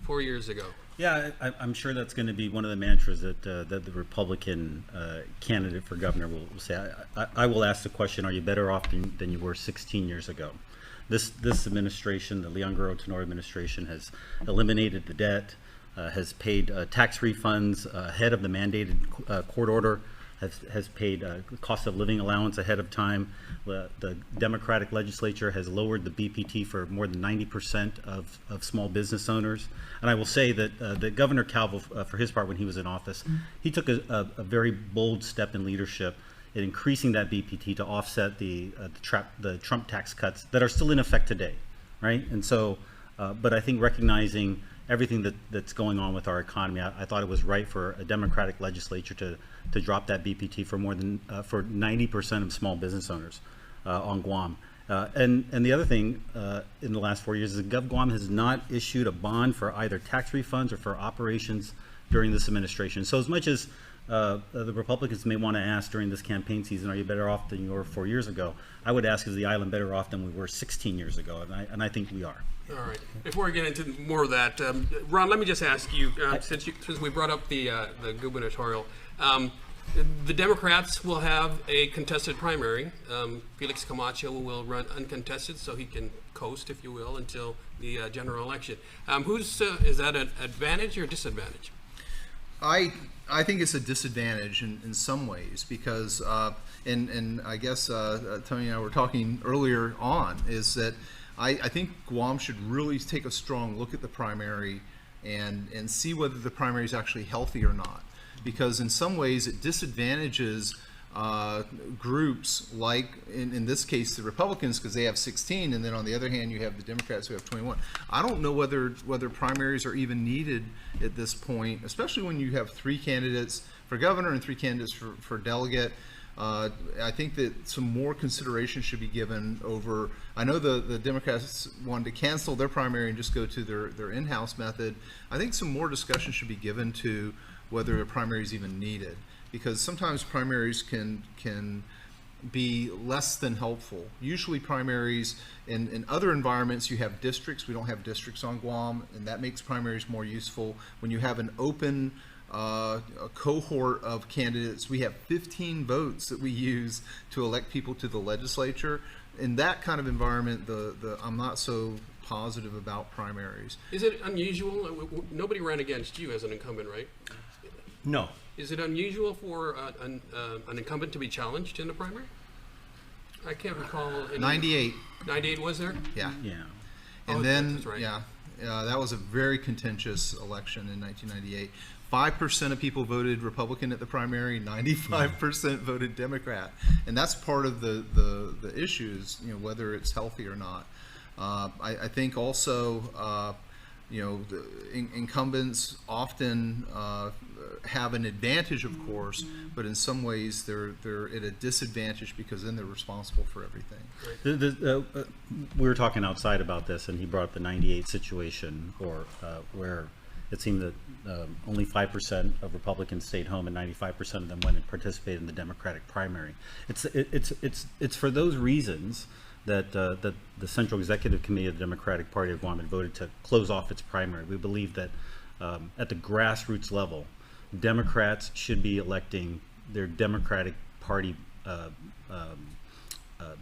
4 years ago? Yeah, I'm sure that's going to be one of the mantras that that the Republican candidate for governor will say. I will ask the question: are you better off than you were 16 years ago? This administration, the Leon Guerrero-Tenor administration, has eliminated the debt, has paid tax refunds ahead of the mandated court order, has paid cost of living allowance ahead of time. The Democratic legislature has lowered the BPT for more than 90% of small business owners. And I will say that Governor Calvo, for his part, when he was in office, he took a very bold step in leadership in increasing that BPT to offset the Trump tax cuts that are still in effect today, right? And so, but I think recognizing everything that's going on with our economy, I thought it was right for a Democratic legislature to drop that BPT for more than for 90% of small business owners on Guam. And the other thing in the last 4 years is that GovGuam has not issued a bond for either tax refunds or for operations during this administration. So as much as the Republicans may want to ask during this campaign season, are you better off than you were 4 years ago? I would ask, is the island better off than we were 16 years ago? And I think we are. All right. Before I get into more of that, Ron, let me just ask you, since we brought up the gubernatorial, the Democrats will have a contested primary. Felix Camacho will run uncontested, so he can coast, if you will, until the general election. Is that an advantage or a disadvantage? I think it's a disadvantage in some ways because, and I guess Tony and I were talking earlier on, is that I think Guam should really take a strong look at the primary and see whether the primary is actually healthy or not. Because in some ways it disadvantages groups like, in this case, the Republicans, because they have 16, and then on the other hand you have the Democrats who have 21. I don't know whether primaries are even needed at this point, especially when you have 3 candidates for governor and 3 candidates for delegate. I think that some more consideration should be given over, I know the Democrats wanted to cancel their primary and just go to their in-house method. I think some more discussion should be given to whether a primary is even needed, because sometimes primaries can be less than helpful. Usually primaries, in other environments you have districts. We don't have districts on Guam, and that makes primaries more useful. When you have an open a cohort of candidates, we have 15 votes that we use to elect people to the legislature. In that kind of environment, I'm not so positive about primaries. Is it unusual? Nobody ran against you as an incumbent, right? No. Is it unusual for an incumbent to be challenged in a primary? I can't recall. 98. 98 was there? Yeah. Yeah. And then, that's right. yeah, that was a very contentious election in 1998. 5% of people voted Republican at the primary, 95% voted Democrat. And that's part of the issues, whether it's healthy or not. I think also, the incumbents often have an advantage, of course, but in some ways they're at a disadvantage because then they're responsible for everything. We were talking outside about this, and he brought up the 98 situation, where it seemed that only 5% of Republicans stayed home and 95% of them went and participated in the Democratic primary. It's for those reasons that the Central Executive Committee of the Democratic Party of Guam had voted to close off its primary. We believe that at the grassroots level, Democrats should be electing their Democratic Party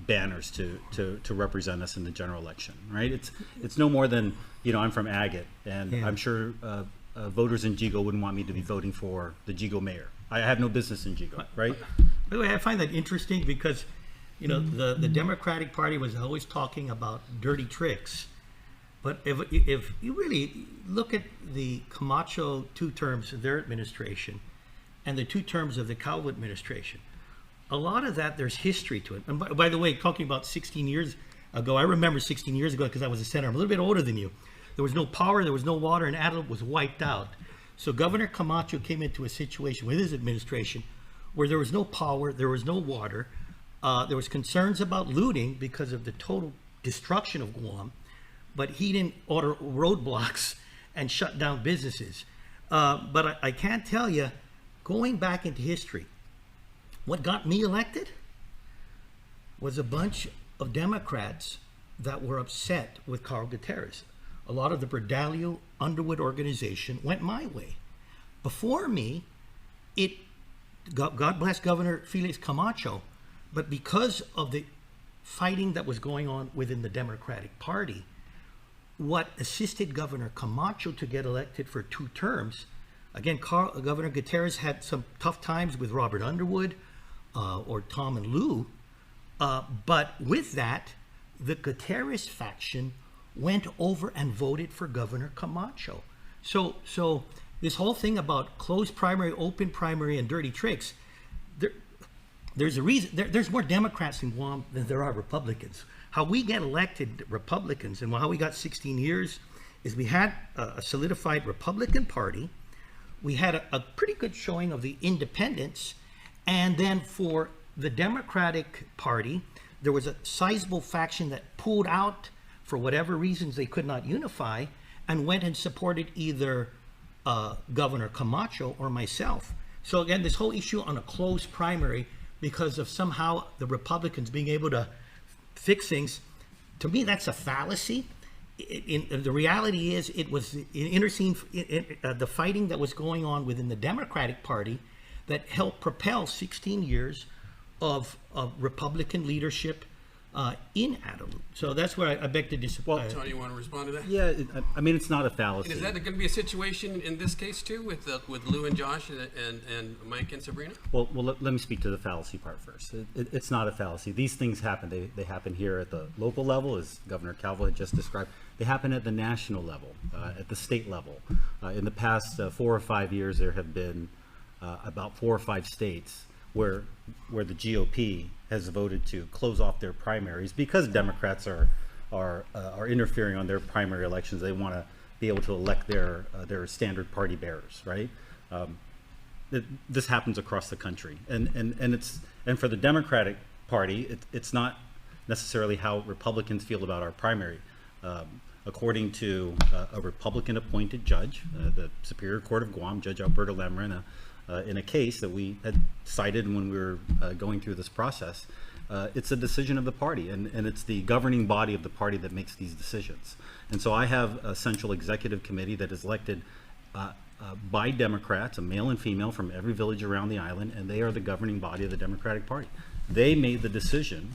banners to represent us in the general election, right? It's no more than, I'm from Agate, and I'm sure voters in Jigo wouldn't want me to be voting for the Jigo mayor. I have no business in Jigo, right? By the way, I find that interesting because, the Democratic Party was always talking about dirty tricks. But if you really look at the Camacho 2 terms of their administration and the 2 terms of the Calvo administration, a lot of that, there's history to it. And by the way, talking about 16 years ago, I remember 16 years ago because I was a senator. I'm a little bit older than you. There was no power, there was no water, and Adelaide was wiped out. So Governor Camacho came into a situation with his administration where there was no power, there was no water, there was concerns about looting because of the total destruction of Guam, but he didn't order roadblocks and shut down businesses. But I can't tell you, going back into history, what got me elected was a bunch of Democrats that were upset with Carl Gutierrez. A lot of the Berdalio Underwood organization went my way. Before me, God bless Governor Felix Camacho, but because of the fighting that was going on within the Democratic Party, what assisted Governor Camacho to get elected for 2 terms, again, Governor Gutierrez had some tough times with Robert Underwood or Tom and Lou, but with that, the Gutierrez faction went over and voted for Governor Camacho. So this whole thing about closed primary, open primary, and dirty tricks, there's a reason. There's more Democrats in Guam than there are Republicans. How we get elected Republicans and how we got 16 years is we had a solidified Republican Party. We had a pretty good showing of the independents. And then for the Democratic Party, there was a sizable faction that pulled out for whatever reasons they could not unify and went and supported either Governor Camacho or myself. So again, this whole issue on a closed primary because of somehow the Republicans being able to fix things, to me, that's a fallacy. The reality is it was the fighting that was going on within the Democratic Party that helped propel 16 years of Republican leadership in Adelut. So that's where I beg to disagree. Well, Tony, you want to respond to that? Yeah, I mean, it's not a fallacy. And is that going to be a situation in this case too, with Lou and Josh and Mike and Sabrina? Well, let me speak to the fallacy part first. It's not a fallacy. These things happen. They happen here at the local level, as Governor Calvo had just described. They happen at the national level, at the state level. In the past 4 or 5 years, there have been about 4 or 5 states where the GOP has voted to close off their primaries because Democrats are interfering on their primary elections. They want to be able to elect their standard party bearers, right? This happens across the country, and for the Democratic Party, it's not necessarily how Republicans feel about our primary. According to a Republican-appointed judge, the Superior Court of Guam, Judge Alberto Lamarena, in a case that we had cited when we were going through this process, it's a decision of the party, and it's the governing body of the party that makes these decisions. And so I have a central executive committee that is elected by Democrats, a male and female from every village around the island, and they are the governing body of the Democratic Party. They made the decision,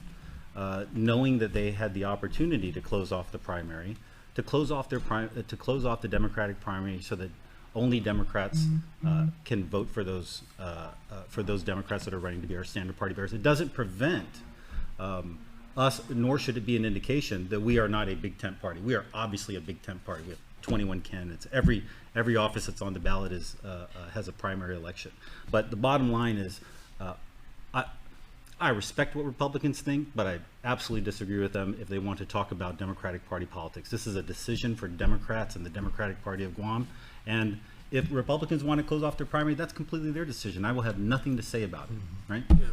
knowing that they had the opportunity to close off the primary, to close off the Democratic primary, so that only Democrats can vote for those Democrats that are running to be our standard party bearers. It doesn't prevent us, nor should it be an indication that we are not a big tent party. We are obviously a big tent party. We have 21 candidates. Every office that's on the ballot has a primary election. But the bottom line is, I respect what Republicans think, but I absolutely disagree with them if they want to talk about Democratic Party politics. This is a decision for Democrats and the Democratic Party of Guam. And if Republicans want to close off their primary, that's completely their decision. I will have nothing to say about it, right? Yeah.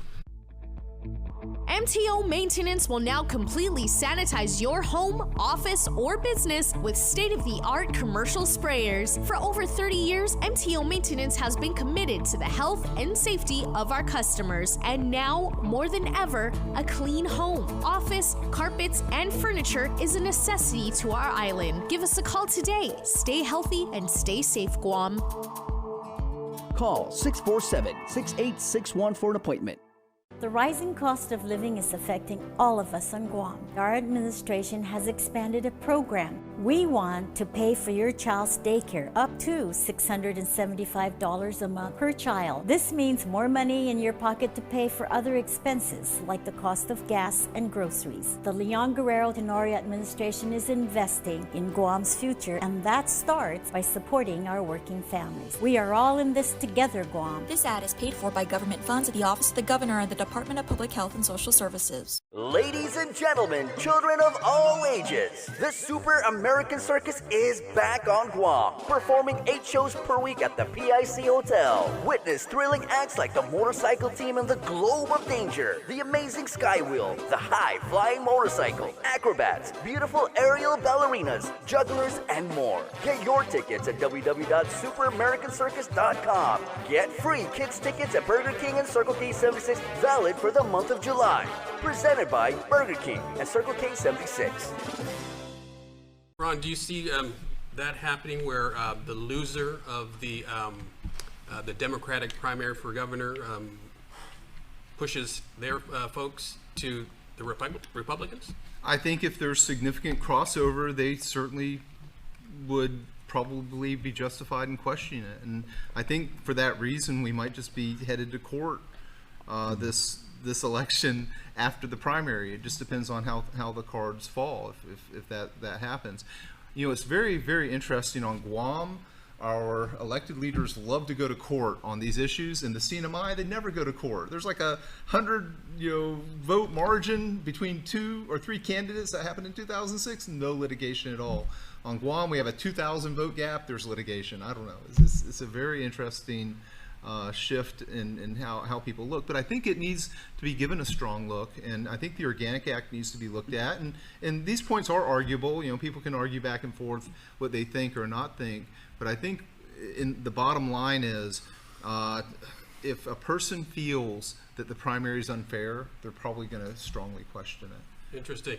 MTO Maintenance will now completely sanitize your home, office, or business with state-of-the-art commercial sprayers. For over 30 years, MTO Maintenance has been committed to the health and safety of our customers. And now, more than ever, a clean home, office, carpets, and furniture is a necessity to our island. Give us a call today. Stay healthy and stay safe, Guam. Call 647-6861 for an appointment. The rising cost of living is affecting all of us on Guam. Our administration has expanded a program. We want to pay for your child's daycare up to $675 a month per child. This means more money in your pocket to pay for other expenses like the cost of gas and groceries. The Leon Guerrero Tenorio administration is investing in Guam's future, and that starts by supporting our working families. We are all in this together, Guam. This ad is paid for by government funds at the Office of the Governor and the Department of Public Health and Social Services. Ladies and gentlemen, children of all ages, the Super American Circus is back on Guam, performing 8 shows per week at the PIC Hotel. Witness thrilling acts like the Motorcycle Team and the Globe of Danger, the Amazing Skywheel, the High Flying Motorcycle, acrobats, beautiful aerial ballerinas, jugglers, and more. Get your tickets at www.superamericancircus.com. Get free kids tickets at Burger King and Circle K 76, valid for the month of July. Presented by Burger King and Circle K 76. Ron, do you see that happening where the loser of the Democratic primary for governor pushes their folks to the Republicans? I think if there's significant crossover, they certainly would probably be justified in questioning it. And I think for that reason, we might just be headed to court this election after the primary. It just depends on how the cards fall if that happens. You know, it's very, very interesting on Guam. Our elected leaders love to go to court on these issues. In the CNMI, they never go to court. There's like 100 vote margin between 2 or 3 candidates that happened in 2006. No litigation at all. On Guam, we have a 2,000 vote gap. There's litigation. I don't know. It's a very interesting shift in how people look. But I think it needs to be given a strong look, and I think the Organic Act needs to be looked at. And these points are arguable. You know, people can argue back and forth what they think or not think. But I think the bottom line is, if a person feels that the primary is unfair, they're probably going to strongly question it. Interesting.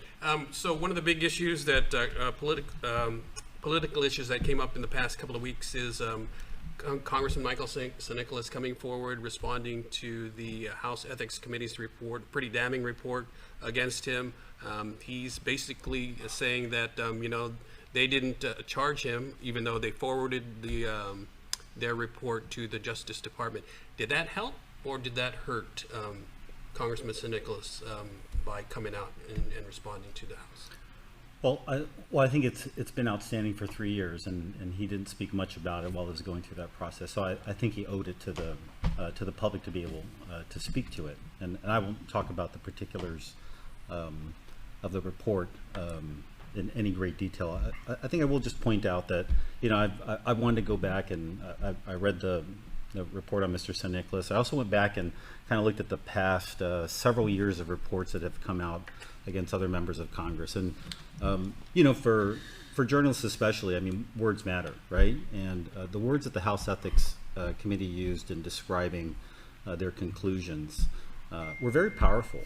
So one of the big issues that political issues that came up in the past couple of weeks is Congressman Michael St. coming forward, responding to the House Ethics Committee's report, pretty damning report against him. He's basically saying that they didn't charge him, even though they forwarded their report to the Justice Department. Did that help, or did that hurt Congressman St. by coming out and responding to the House? Well, I think it's been outstanding for 3 years, and he didn't speak much about it while it was going through that process. So I think he owed it to the public to be able to speak to it. And I won't talk about the particulars of the report in any great detail. I think I will just point out that I wanted to go back and I read the report on Mr. St. Nicholas. I also went back and kind of looked at the past several years of reports that have come out against other members of Congress. And for journalists especially, I mean, words matter, right? And the words that the House Ethics Committee used in describing their conclusions were very powerful.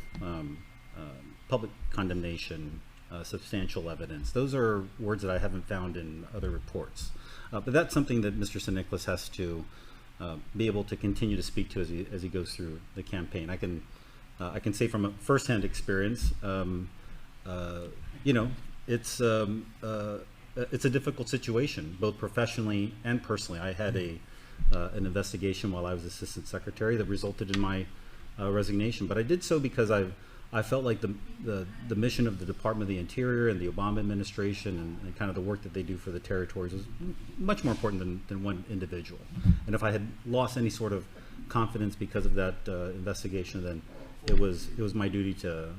Public condemnation, substantial evidence. Those are words that I haven't found in other reports. But that's something that Mr. St. Nicholas has to be able to continue to speak to as he goes through the campaign. I can say from a firsthand experience, it's a difficult situation, both professionally and personally. I had an investigation while I was assistant secretary that resulted in my resignation, but I did so because I felt like the mission of the Department of the Interior and the Obama administration and kind of the work that they do for the territories was much more important than one individual. And if I had lost any sort of confidence because of that investigation, then it was my duty to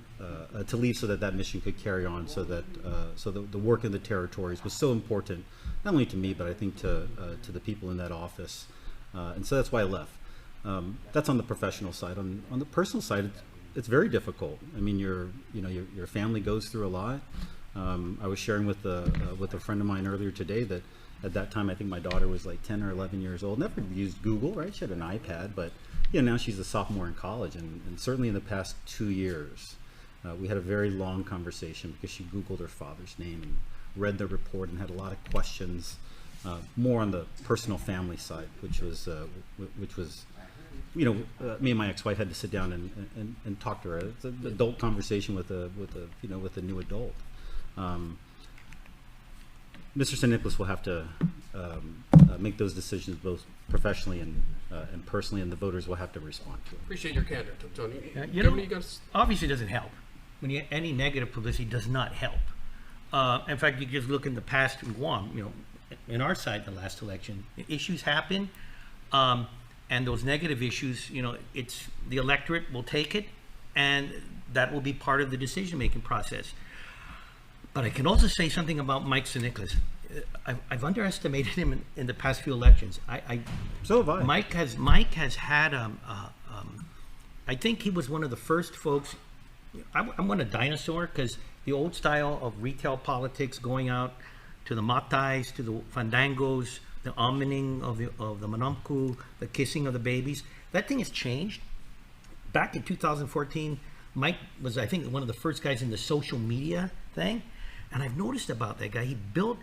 leave so that mission could carry on, so the work in the territories was so important, not only to me, but I think to the people in that office. And so that's why I left. That's on the professional side. On the personal side, it's very difficult. I mean, your family goes through a lot. I was sharing with a friend of mine earlier today that at that time, I think my daughter was like 10 or 11 years old. Never used Google, right? She had an iPad, but now she's a sophomore in college, and certainly in the past 2 years, we had a very long conversation because she Googled her father's name and read the report and had a lot of questions, more on the personal family side, which was me and my ex-wife had to sit down and talk to her. It's an adult conversation with a new adult. Mr. St. Nicholas will have to make those decisions both professionally and personally, and the voters will have to respond to it. Appreciate your candor, Tony. Obviously, it doesn't help. Any negative publicity does not help. In fact, you just look in the past in Guam. In our side, the last election, issues happen. And those negative issues, it's the electorate will take it, and that will be part of the decision-making process. But I can also say something about Mike St. Nicholas. I've underestimated him in the past few elections. So have I. Mike has had I think he was one of the first folks. I want a dinosaur, because the old style of retail politics, going out to the matais, to the fandangos, the almoning of the manamku, the kissing of the babies, that thing has changed. Back in 2014, Mike was, I think, one of the first guys in the social media thing. And I've noticed about that guy, he built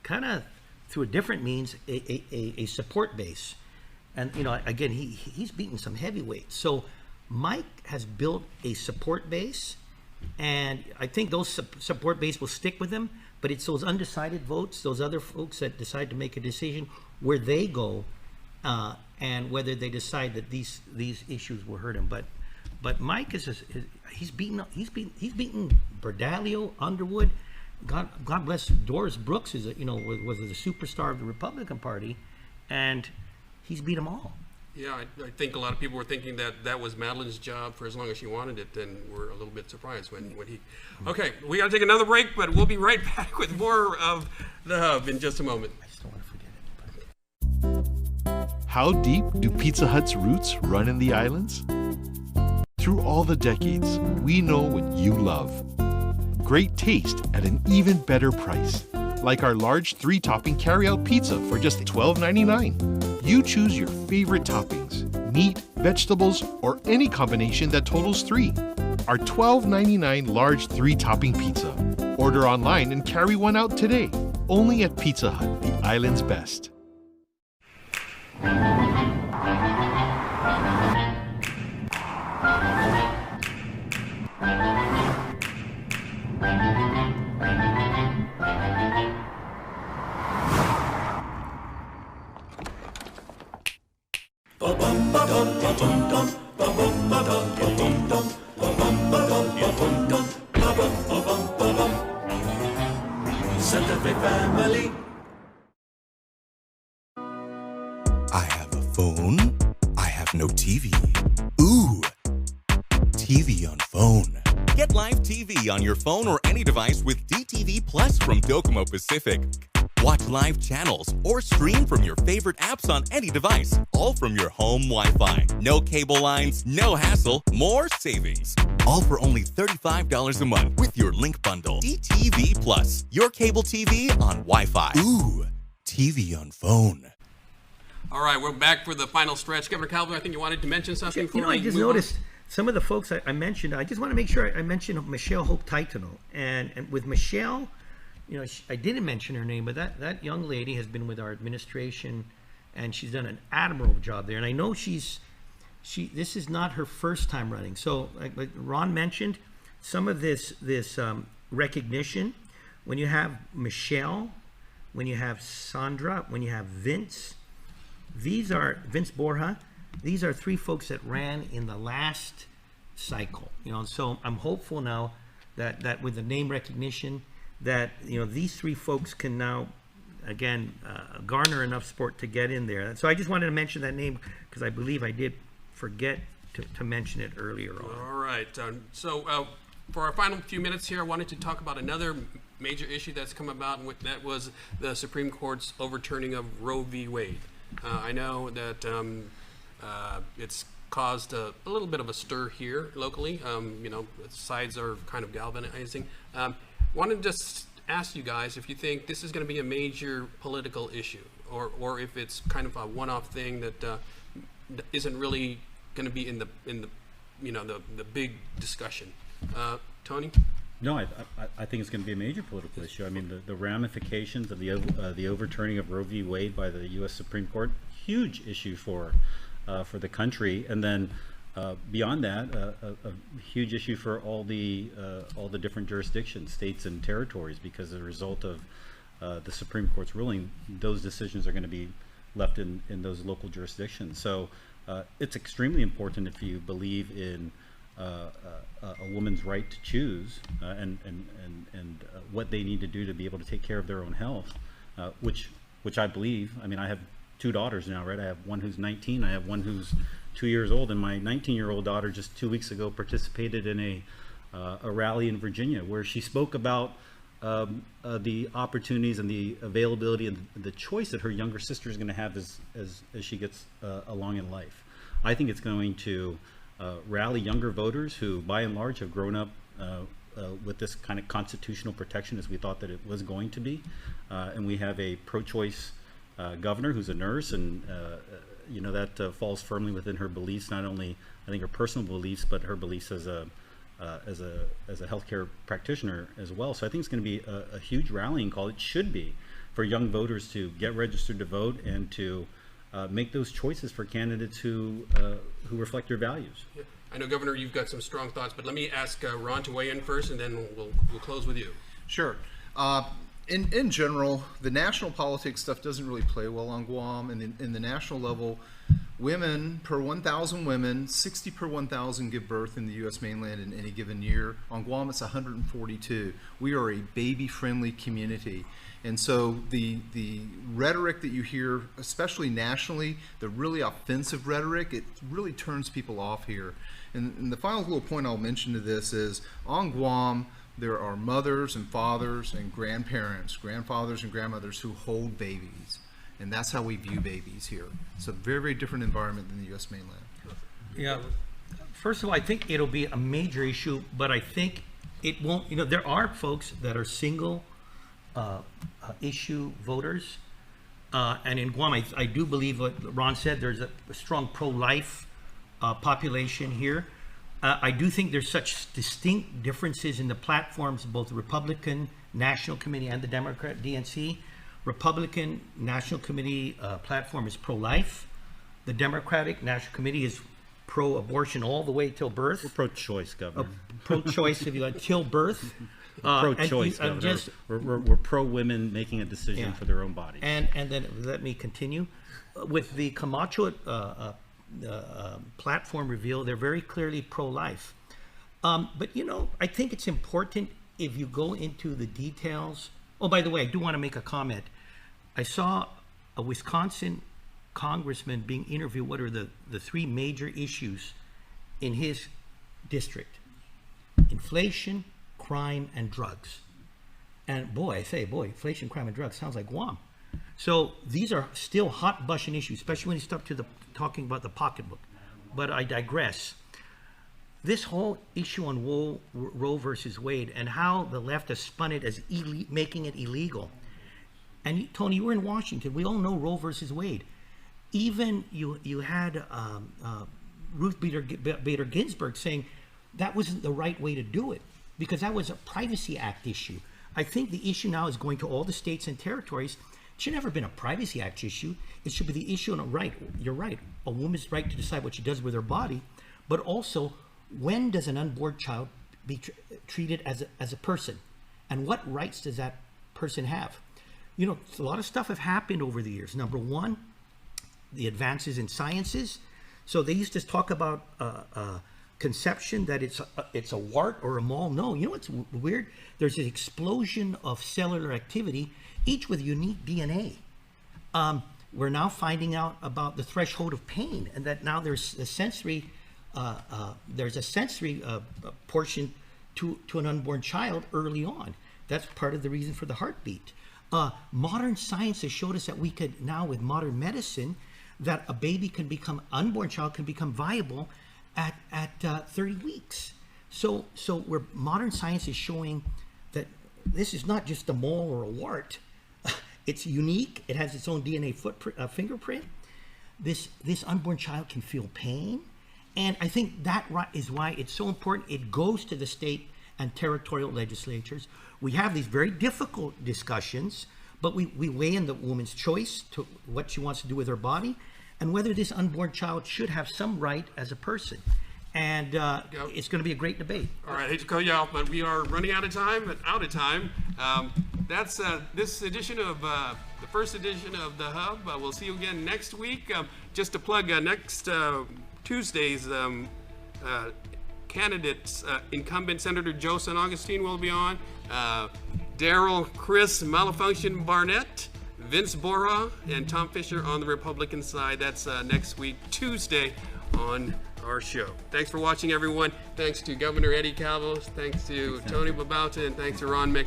kind of through a different means, a support base. And, you know, again, he's beaten some heavyweights. So Mike has built a support base, and I think those support base will stick with him, but it's those undecided votes, those other folks that decide to make a decision where they go, and whether they decide that these issues will hurt him. But Mike he's beaten Berdalio, Underwood. God bless Doris Brooks was the superstar of the Republican Party, and he's beat them all. Yeah, I think a lot of people were thinking that was Madeline's job for as long as she wanted it, and we're a little bit surprised when he... Okay, we got to take another break, but we'll be right back with more of The Hub in just a moment. I just don't want to forget it. How deep do Pizza Hut's roots run in the islands? Through all the decades, we know what you love. Great taste at an even better price. Like our large 3-topping carry-out pizza for just $12.99. You choose your favorite toppings, meat, vegetables, or any combination that totals 3. Our $12.99 large 3-topping pizza. Order online and carry one out today. Only at Pizza Hut, the island's best. Santa Fe family. I have a phone. I have no TV. Ooh, TV on phone. Get live TV on your phone or any device with DTV Plus from Docomo Pacific. Watch live channels or stream from your favorite apps on any device, all from your home Wi-Fi. No cable lines, no hassle, more savings. All for only $35 a month with your link bundle. DTV Plus, your cable TV on Wi-Fi. Ooh, TV on phone. All right, we're back for the final stretch. Governor Calvin, I think you wanted to mention something. I just noticed some of the folks I mentioned. I just want to make sure I mentioned Michelle Hope Titano. And with Michelle, you know, I didn't mention her name, but that young lady has been with our administration, and she's done an admirable job there. And I know this is not her first time running. So like Ron mentioned, some of this recognition, when you have Michelle, when you have Sandra, when you have Vince Borja, these are 3 folks that ran in the last cycle. You know, so I'm hopeful now that with the name recognition, that, you know, these 3 folks can now, again, garner enough support to get in there. So I just wanted to mention that name because I believe I did forget to mention it earlier on. All right. So for our final few minutes here, I wanted to talk about another major issue that's come about, and that was the Supreme Court's overturning of Roe v. Wade. I know that it's caused a little bit of a stir here locally. You know, sides are kind of galvanizing. Wanted to just ask you guys if you think this is going to be a major political issue, or if it's kind of a one-off thing that isn't really going to be in the big discussion. Tony? No, I think it's going to be a major political issue. I mean, the ramifications of the overturning of Roe v. Wade by the U.S. Supreme Court, huge issue for the country, and then beyond that, a huge issue for all the different jurisdictions, states, and territories, because as a result of the Supreme Court's ruling, those decisions are going to be left in those local jurisdictions. So it's extremely important if you believe in a woman's right to choose and what they need to do to be able to take care of their own health, which I believe. I mean, I have 2 daughters now, right? I have one who's 19, I have one who's 2 years old, and my 19-year-old daughter just 2 weeks ago participated in a rally in Virginia where she spoke about the opportunities and the availability and the choice that her younger sister is going to have as she gets along in life. I think it's going to rally younger voters who, by and large, have grown up with this kind of constitutional protection as we thought that it was going to be. And we have a pro-choice governor who's a nurse, and that falls firmly within her beliefs, not only I think her personal beliefs, but her beliefs as a as a healthcare practitioner as well. So I think it's going to be a huge rallying call. It should be for young voters to get registered to vote and to make those choices for candidates who reflect their values. Yeah. I know, Governor, you've got some strong thoughts, but let me ask Ron to weigh in first, and then we'll close with you. Sure. In general, the national politics stuff doesn't really play well on Guam. In the national level, women per 1,000 women, 60 per 1,000 give birth in the U.S. mainland in any given year. On Guam, it's 142. We are a baby-friendly community. And so the rhetoric that you hear, especially nationally, the really offensive rhetoric, it really turns people off here. And the final little point I'll mention to this is, on Guam, there are mothers and fathers and grandparents, grandfathers and grandmothers who hold babies. And that's how we view babies here. It's a very, very different environment than the U.S. mainland. Yeah. First of all, I think it'll be a major issue, but I think it won't, there are folks that are single issue voters. And in Guam, I do believe what Ron said, there's a strong pro-life population here. I do think there's such distinct differences in the platforms of both the Republican National Committee and the Democrat DNC. Republican National Committee platform is pro-life. The Democratic National Committee is pro-abortion all the way till birth. We're pro-choice, Governor. Pro-choice, if you like, till birth. Pro-choice, Governor. We're pro-women making a decision for their own bodies. And then let me continue. With the Camacho platform reveal, they're very clearly pro-life. But I think it's important if you go into the details. Oh, by the way, I do want to make a comment. I saw a Wisconsin congressman being interviewed. What are the three major issues in his district? Inflation, crime, and drugs. And inflation, crime, and drugs sounds like Guam. So these are still hot button issues, especially when you start to talking about the pocketbook. But I digress. This whole issue on Roe versus Wade and how the left has spun it as making it illegal. And Tony, you were in Washington. We all know Roe versus Wade. Even you had Ruth Bader Ginsburg saying that wasn't the right way to do it because that was a Privacy Act issue. I think the issue now is going to all the states and territories. It should never have been a Privacy Act issue. It should be the issue on a right. You're right. A woman's right to decide what she does with her body, but also when does an unborn child be treated as a person, and what rights does that person have? A lot of stuff have happened over the years. Number one, the advances in sciences. So they used to talk about conception, that it's a wart or a mole. No, what's weird? There's an explosion of cellular activity, each with unique DNA. We're now finding out about the threshold of pain, and that now there's a sensory portion to an unborn child early on. That's part of the reason for the heartbeat. Modern science has showed us that we could now, with modern medicine, that a baby unborn child can become viable at 30 weeks. So where modern science is showing that this is not just a mole or a wart. It's unique. It has its own DNA fingerprint. This unborn child can feel pain. And I think that is why it's so important. It goes to the state and territorial legislatures. We have these very difficult discussions, but we weigh in the woman's choice to what she wants to do with her body and whether this unborn child should have some right as a person. And it's going to be a great debate. All right, I hate to cut you off, but we are running out of time. That's this edition of the first edition of The Hub. We'll see you again next week. Just to plug next Tuesday's candidates, incumbent Senator Joe San Augustine will be on, Daryl Chris Malfunction Barnett, Vince Borja, and Tom Fisher on the Republican side. That's next week, Tuesday, on our show. Thanks for watching, everyone. Thanks to Governor Eddie Calvo. Thanks to Tony Babauta, and thanks to Ron Mc.